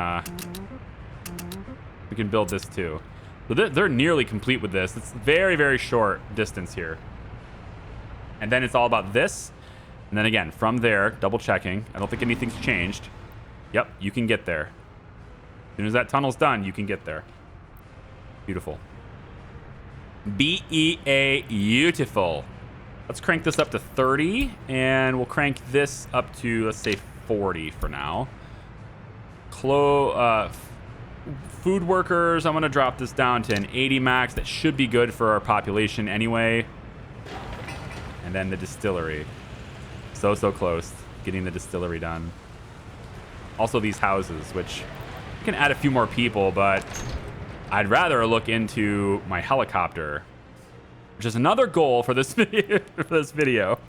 build this too. So they're nearly complete with this. It's very, very short distance here. And then it's all about this. And then again, from there, double checking. I don't think anything's changed. Yep, you can get there. As soon as that tunnel's done, you can get there. Beautiful. Beautiful. Let's crank this up to 30, and we'll crank this up to, let's say, 40 for now. Food workers, I'm going to drop this down to an 80 max. That should be good for our population anyway. And then the distillery. So close getting the distillery done. Also these houses, which I can add a few more people, but I'd rather look into my helicopter, which is another goal for this video,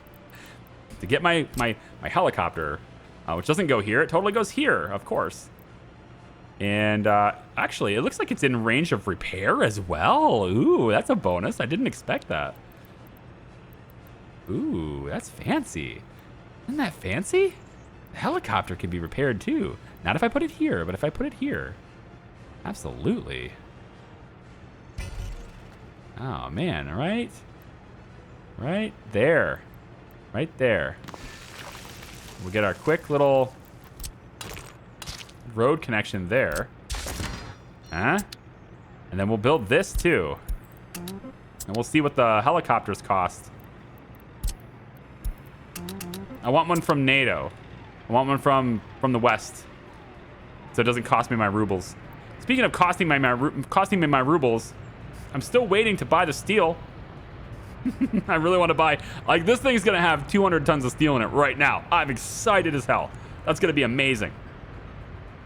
to get my helicopter, which doesn't go here. It totally goes here, of course. And actually, it looks like it's in range of repair as well. Ooh, that's a bonus. I didn't expect that. Ooh, that's fancy. Isn't that fancy? The helicopter can be repaired too. Not if I put it here, but if I put it here. Absolutely. Oh, man, all right? Right there. Right there. We'll get our quick little road connection there. Huh? And then we'll build this too. And we'll see what the helicopters cost. I want one from NATO. I want one from the West. So it doesn't cost me my rubles. Speaking of costing me my rubles, I'm still waiting to buy the steel. I really want to buy... Like, this thing's going to have 200 tons of steel in it right now. I'm excited as hell. That's going to be amazing.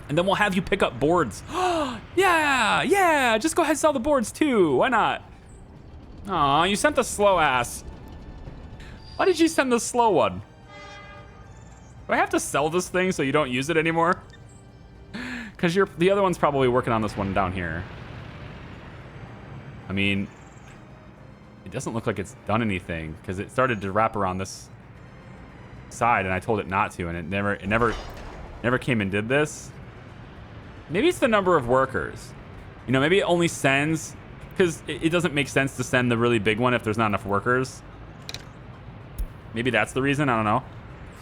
And then we'll have you pick up boards. Yeah. Just go ahead and sell the boards too. Why not? Aw, you sent the slow ass. Why did you send the slow one? Do I have to sell this thing so you don't use it anymore? Because the other one's probably working on this one down here. I mean, it doesn't look like it's done anything because it started to wrap around this side and I told it not to, and it never came and did this. Maybe it's the number of workers. You know, maybe it only sends, because it doesn't make sense to send the really big one if there's not enough workers. Maybe that's the reason. I don't know.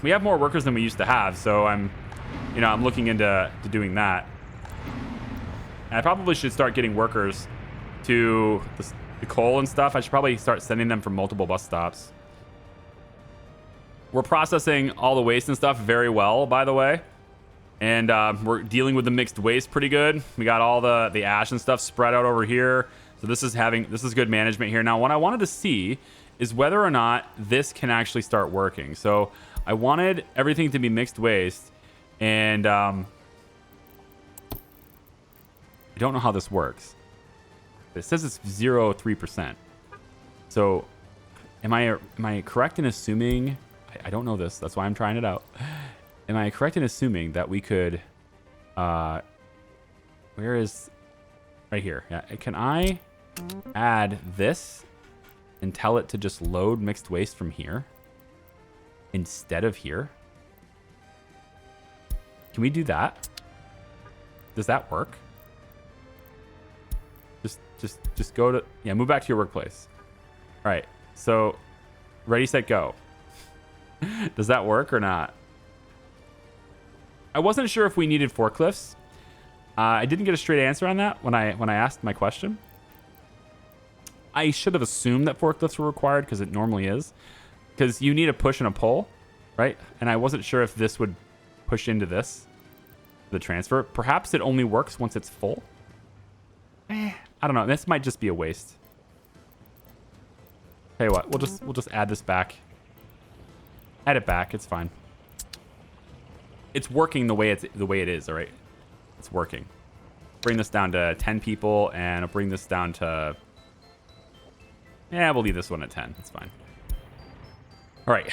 We have more workers than we used to have, so I'm looking into doing that. And I probably should start getting workers to the coal and stuff. I should probably start sending them from multiple bus stops. We're processing all the waste and stuff very well, by the way. And we're dealing with the mixed waste pretty good. We got all the ash and stuff spread out over here. So this is good management here. Now, what I wanted to see is whether or not this can actually start working. So I wanted everything to be mixed waste. And I don't know how this works. It says it's 0.03%. So am I correct in assuming... I don't know this. That's why I'm trying it out. Am I correct in assuming that we could... where is... Right here. Yeah. Can I add this and tell it to just load mixed waste from here instead of here? Can we do that? Does that work? Just go to, yeah, move back to your workplace. All right, so ready, set, go. Does that work or not? I wasn't sure if we needed forklifts. I didn't get a straight answer on that when I asked my question. I should have assumed that forklifts were required because it normally is. Because you need a push and a pull, right? And I wasn't sure if this would push into this, the transfer. Perhaps it only works once it's full. I don't know. This might just be a waste. Tell you what, we'll just add this back. Add it back. It's fine. It's working the way it is. All right, it's working. Bring this down to 10 people, and I'll bring this down to. Yeah, we'll leave this one at 10. That's fine. All right,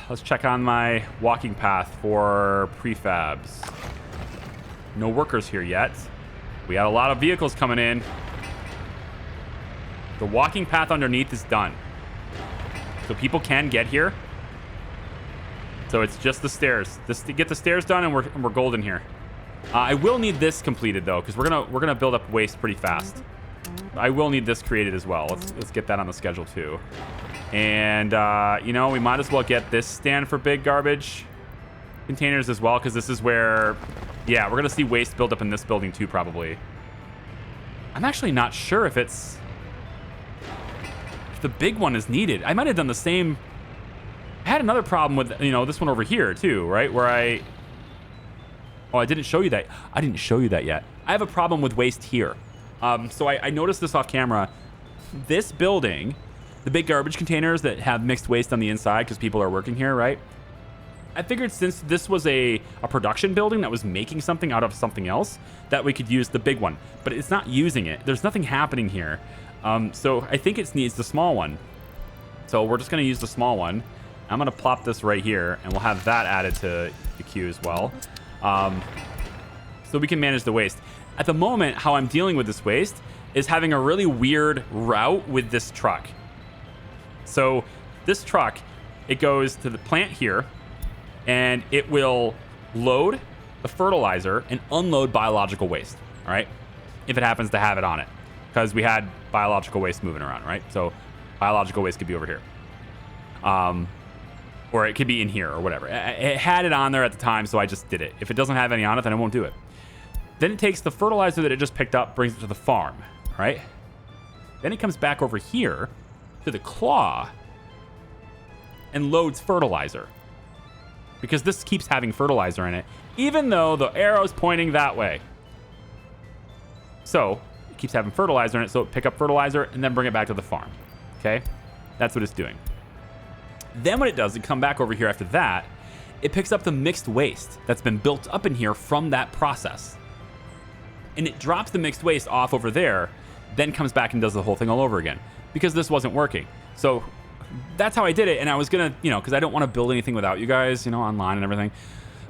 let's check on my walking path for prefabs. No workers here yet. We had a lot of vehicles coming in. The walking path underneath is done. So people can get here. So it's just the stairs. Get the stairs done, and we're golden here. I will need this completed though, because we're gonna build up waste pretty fast. I will need this created as well. Let's get that on the schedule too. And you know, we might as well get this stand for big garbage containers as well, because this is where, yeah, we're gonna see waste build up in this building too, probably. I'm actually not sure if the big one is needed. I might have done the same. I had another problem with, you know, this one over here too, right? Where I didn't show you that. I didn't show you that yet. I have a problem with waste here. So I noticed this off camera. This building, the big garbage containers that have mixed waste on the inside because people are working here, right? I figured since this was a production building that was making something out of something else, that we could use the big one. But it's not using it. There's nothing happening here. So I think it needs the small one. So we're just going to use the small one. I'm going to plop this right here, and we'll have that added to the queue as well. So we can manage the waste. At the moment, how I'm dealing with this waste is having a really weird route with this truck. So this truck, it goes to the plant here, and it will load the fertilizer and unload biological waste, all right? If it happens to have it on it, because we had biological waste moving around, right? So biological waste could be over here. Or it could be in here or whatever. It had it on there at the time, so I just did it. If it doesn't have any on it, then I won't do it. Then it takes the fertilizer that it just picked up, brings it to the farm, right? Then it comes back over here to the claw and loads fertilizer. Because this keeps having fertilizer in it, even though the arrow's pointing that way. So it keeps having fertilizer in it, so it pick up fertilizer and then bring it back to the farm, okay? That's what it's doing. Then what it does, it come back over here after that, it picks up the mixed waste that's been built up in here from that process. And it drops the mixed waste off over there, then comes back and does the whole thing all over again because this wasn't working. So that's how I did it. And I was going to, you know, because I don't want to build anything without you guys, you know, online and everything.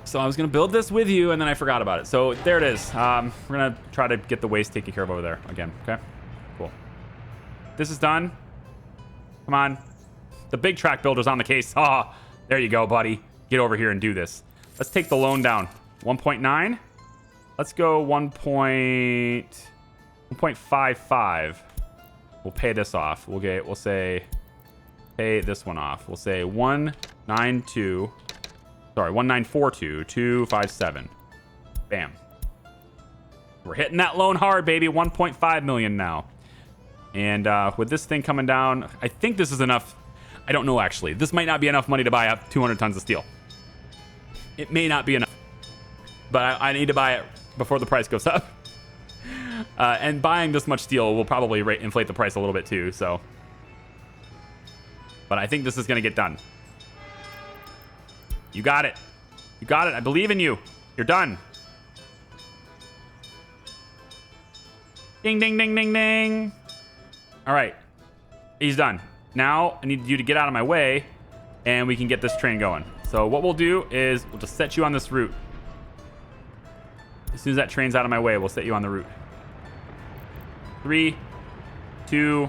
So I was going to build this with you, and then I forgot about it. So there it is. We're going to try to get the waste taken care of over there again. Okay, cool. This is done. Come on. The big track builder's on the case. Ah, there you go, buddy. Get over here and do this. Let's take the loan down. 1.9. Let's go 1.55. We'll pay this off. We'll say pay this one off. We'll say 1942257. Bam. We're hitting that loan hard, baby. 1.5 million now. And with this thing coming down, I think this is enough. I don't know, actually. This might not be enough money to buy up 200 tons of steel. It may not be enough. But I need to buy it before the price goes up. And buying this much steel will probably inflate the price a little bit too, so. But I think this is going to get done. You got it. You got it. I believe in you. You're done. Ding, ding, ding, ding, ding. All right. He's done. Now I need you to get out of my way, and we can get this train going. So what we'll do is we'll just set you on this route. As soon as that train's out of my way, we'll set you on the route. 3, 2,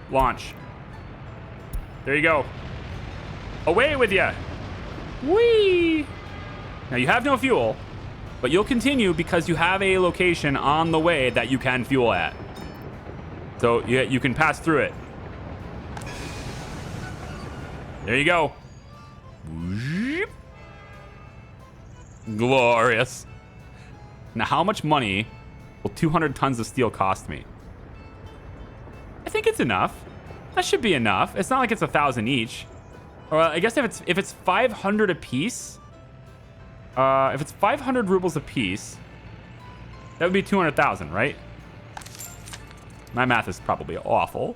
launch. There you go. Away with ya. Whee! Now you have no fuel, but you'll continue because you have a location on the way that you can fuel at. So you can pass through it. There you go. Glorious. Now, how much money will 200 tons of steel cost me? I think it's enough. That should be enough. It's not like it's 1,000 each. I guess if it's 500 a piece, if it's 500 rubles a piece, that would be 200,000, right? My math is probably awful.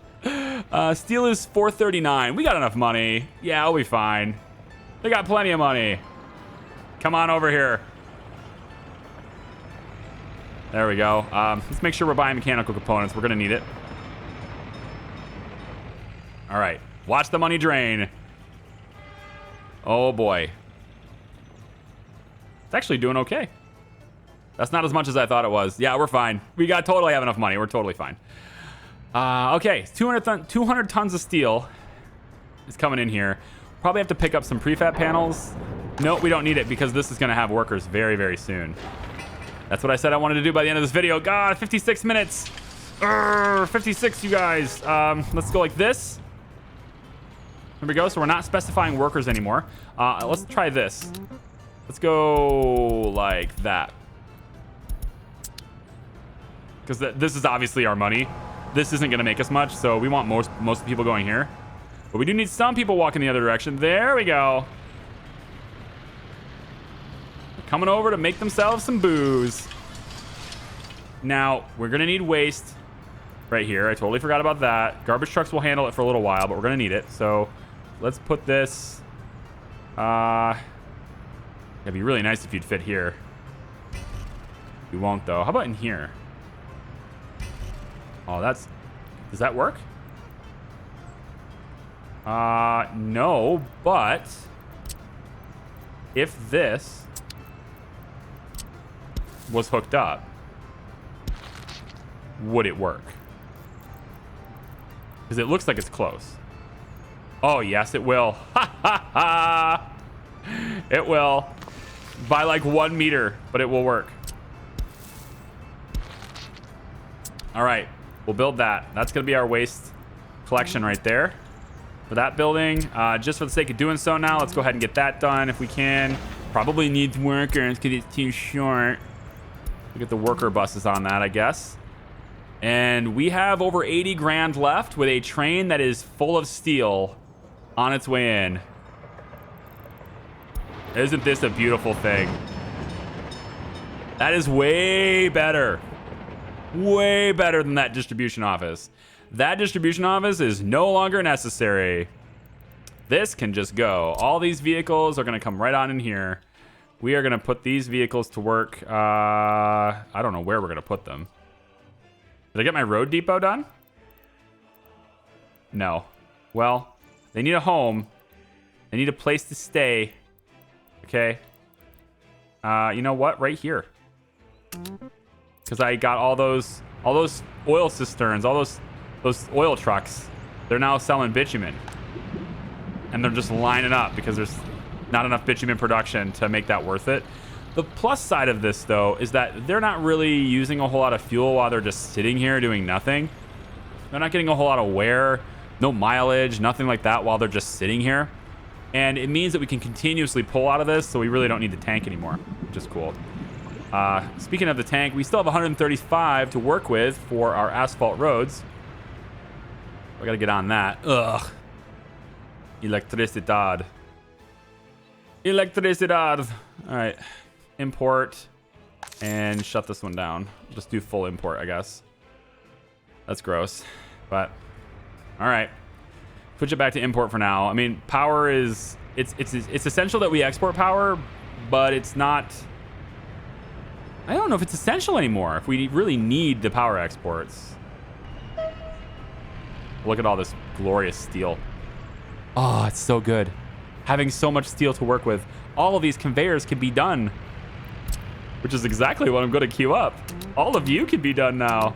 Steel is 439. We got enough money. Yeah, I'll be fine. They got plenty of money. Come on over here. There we go. Let's make sure we're buying mechanical components. We're going to need it. All right. Watch the money drain. Oh, boy. It's actually doing okay. That's not as much as I thought it was. Yeah, we're fine. We totally have enough money. We're totally fine. Okay, 200 tons of steel is coming in here. Probably have to pick up some prefab panels. Nope, we don't need it because this is going to have workers very, very soon. That's what I said I wanted to do by the end of this video. God, 56 minutes. 56, you guys. Let's go like this. Here we go. So we're not specifying workers anymore. Let's try this. Let's go like that. Because this is obviously our money. This isn't going to make us much, so we want most people going here. But we do need some people walking the other direction. There we go. They're coming over to make themselves some booze. Now, we're going to need waste right here. I totally forgot about that. Garbage trucks will handle it for a little while, but we're going to need it. So let's put this... it'd be really nice if you'd fit here. You won't, though. How about in here? Oh, does that work? No, but if this was hooked up, would it work? Because it looks like it's close. Oh, yes, it will. Ha, ha, ha. It will. By like 1 meter, but it will work. All right. We'll build that. That's going to be our waste collection right there for that building. Just for the sake of doing so now, let's go ahead and get that done if we can. Probably needs workers because it's too short. We'll get the worker buses on that, I guess. And we have over 80 grand left with a train that is full of steel on its way in. Isn't this a beautiful thing? That is way better. Way better than that distribution office. That distribution office is no longer necessary. This can just go. All these vehicles are going to come right on in here. We are going to put these vehicles to work. I don't know where we're going to put them. Did I get my road depot done? No. Well, they need a home. They need a place to stay. Okay. You know what? Right here. Because I got all those oil cisterns, all those oil trucks. They're now selling bitumen. And they're just lining up because there's not enough bitumen production to make that worth it. The plus side of this, though, is that they're not really using a whole lot of fuel while they're just sitting here doing nothing. They're not getting a whole lot of wear, no mileage, nothing like that while they're just sitting here. And it means that we can continuously pull out of this, so we really don't need the tank anymore, which is cool. Speaking of the tank, we still have 135 to work with for our asphalt roads. I gotta get on that. Ugh. Electricidad. Electricidad. All right. Import. And shut this one down. Just do full import, I guess. That's gross. But, all right. Switch it back to import for now. I mean, power is... It's essential that we export power, but it's not... I don't know if it's essential anymore, if we really need the power exports. Look at all this glorious steel. Oh, it's so good. Having so much steel to work with. All of these conveyors can be done. Which is exactly what I'm going to queue up. All of you can be done now.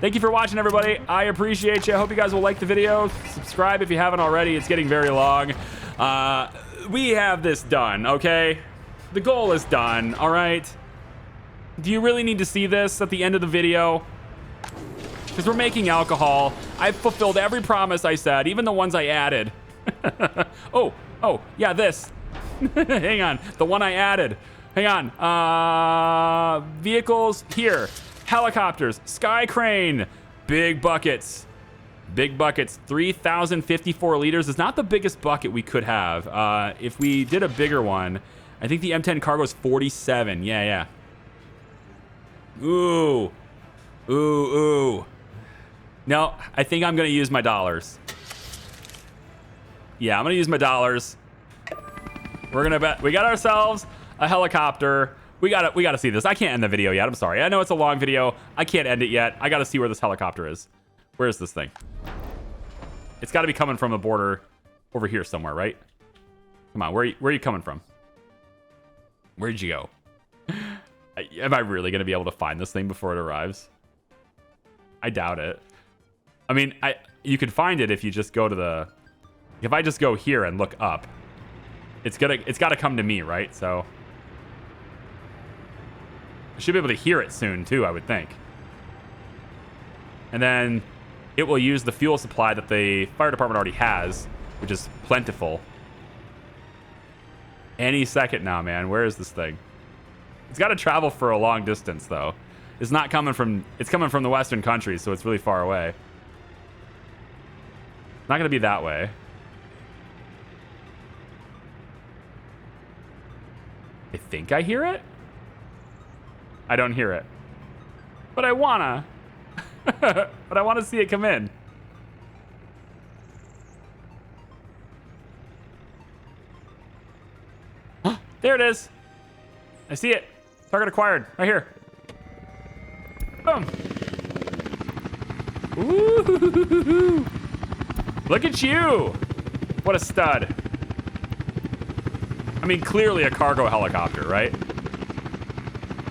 Thank you for watching, everybody. I appreciate you. I hope you guys will like the video. Subscribe if you haven't already. It's getting very long. We have this done, okay? The goal is done, all right? Do you really need to see this at the end of the video? because we're making alcohol. I've fulfilled every promise I said, even the ones I added. Oh, yeah, this. Hang on, the one I added. Hang on. Vehicles here. Helicopters, sky crane, big buckets. Big buckets, 3,054 liters is not the biggest bucket we could have. If we did a bigger one, I think the M10 cargo is 47. Yeah. Ooh. No, I think I'm gonna use my dollars. Yeah, I'm gonna use my dollars. We're gonna bet. We got ourselves a helicopter. We gotta see this. I can't end the video yet. I'm sorry. I know it's a long video. I can't end it yet. I gotta see where this helicopter is. Where is this thing? It's got to be coming from a border over here somewhere, right? Come on, where are you coming from? Where'd you go? Am I really going to be able to find this thing before it arrives? I doubt it. I mean, you could find it if you just go to the... If I just go here and look up, it's got to come to me, right? So I should be able to hear it soon too, I would think. And then it will use the fuel supply that the fire department already has, which is plentiful. Any second now, man. Where is this thing? It's got to travel for a long distance, though. It's not coming from... It's coming from the Western countries, so it's really far away. Not going to be that way. I think I hear it. I don't hear it. But I wanna. But I want to see it come in. There it is. I see it. Target acquired. Right here. Boom. Ooh. Look at you. What a stud. I mean, clearly a cargo helicopter, right?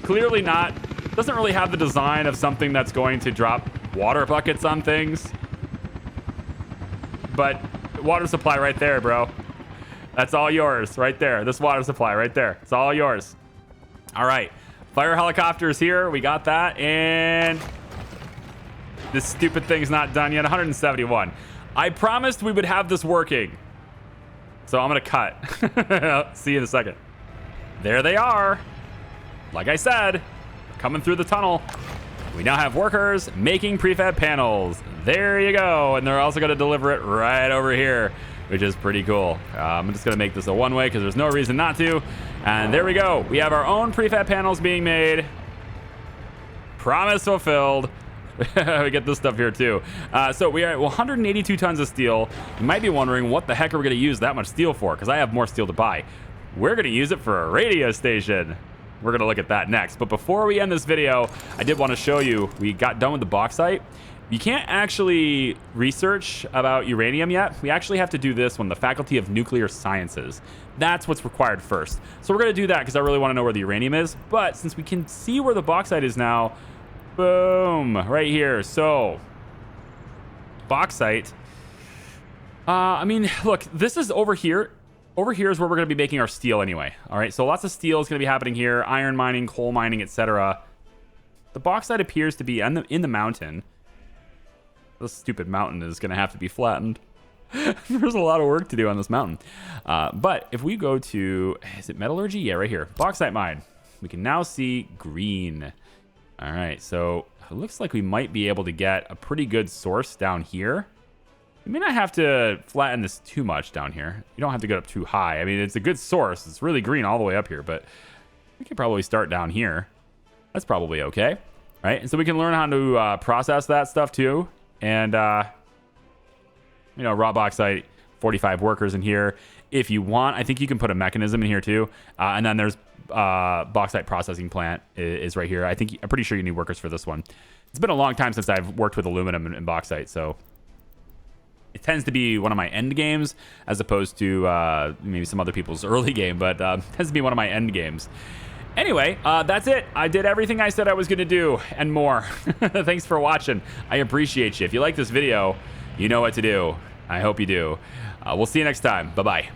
Clearly not. Doesn't really have the design of something that's going to drop water buckets on things. But water supply right there, bro. That's all yours right there. This water supply right there. It's all yours. All right. Fire helicopters here. We got that. And this stupid thing's not done yet. 171. I promised we would have this working. So I'm going to cut. See you in a second. There they are. Like I said, coming through the tunnel. We now have workers making prefab panels. There you go. And they're also going to deliver it right over here, which is pretty cool. I'm just going to make this a one-way because there's no reason not to. And there we go. We have our own prefab panels being made. Promise fulfilled. We get this stuff here too. So we are at 182 tons of steel. You might be wondering what the heck are we going to use that much steel for? Because I have more steel to buy. We're going to use it for a radio station. We're going to look at that next. But before we end this video, I did want to show you, we got done with the bauxite. You can't actually research about uranium yet. We actually have to do this one, the Faculty of Nuclear Sciences. That's what's required first. So we're going to do that because I really want to know where the uranium is. But since we can see where the bauxite is now, boom, right here. So bauxite. I mean, look, this is over here. Over here is where we're going to be making our steel anyway. All right, so lots of steel is going to be happening here. Iron mining, coal mining, etc. The bauxite appears to be in the mountain. This stupid mountain is going to have to be flattened. There's a lot of work to do on this mountain. But if we go to, is it metallurgy? Yeah, right here. Bauxite mine. We can now see green. All right, so it looks like we might be able to get a pretty good source down here. We may not have to flatten this too much down here. You don't have to get up too high. I mean, it's a good source. It's really green all the way up here, but we could probably start down here. That's probably okay, right? And so we can learn how to process that stuff too. And, you know, raw bauxite, 45 workers in here. If you want, I think you can put a mechanism in here too. And then there's bauxite processing plant is right here. I'm pretty sure you need workers for this one. It's been a long time since I've worked with aluminum and bauxite, so it tends to be one of my end games as opposed to maybe some other people's early game, but tends to be one of my end games. Anyway, that's it. I did everything I said I was going to do and more. Thanks for watching. I appreciate you. If you like this video, you know what to do. I hope you do. We'll see you next time. Bye-bye.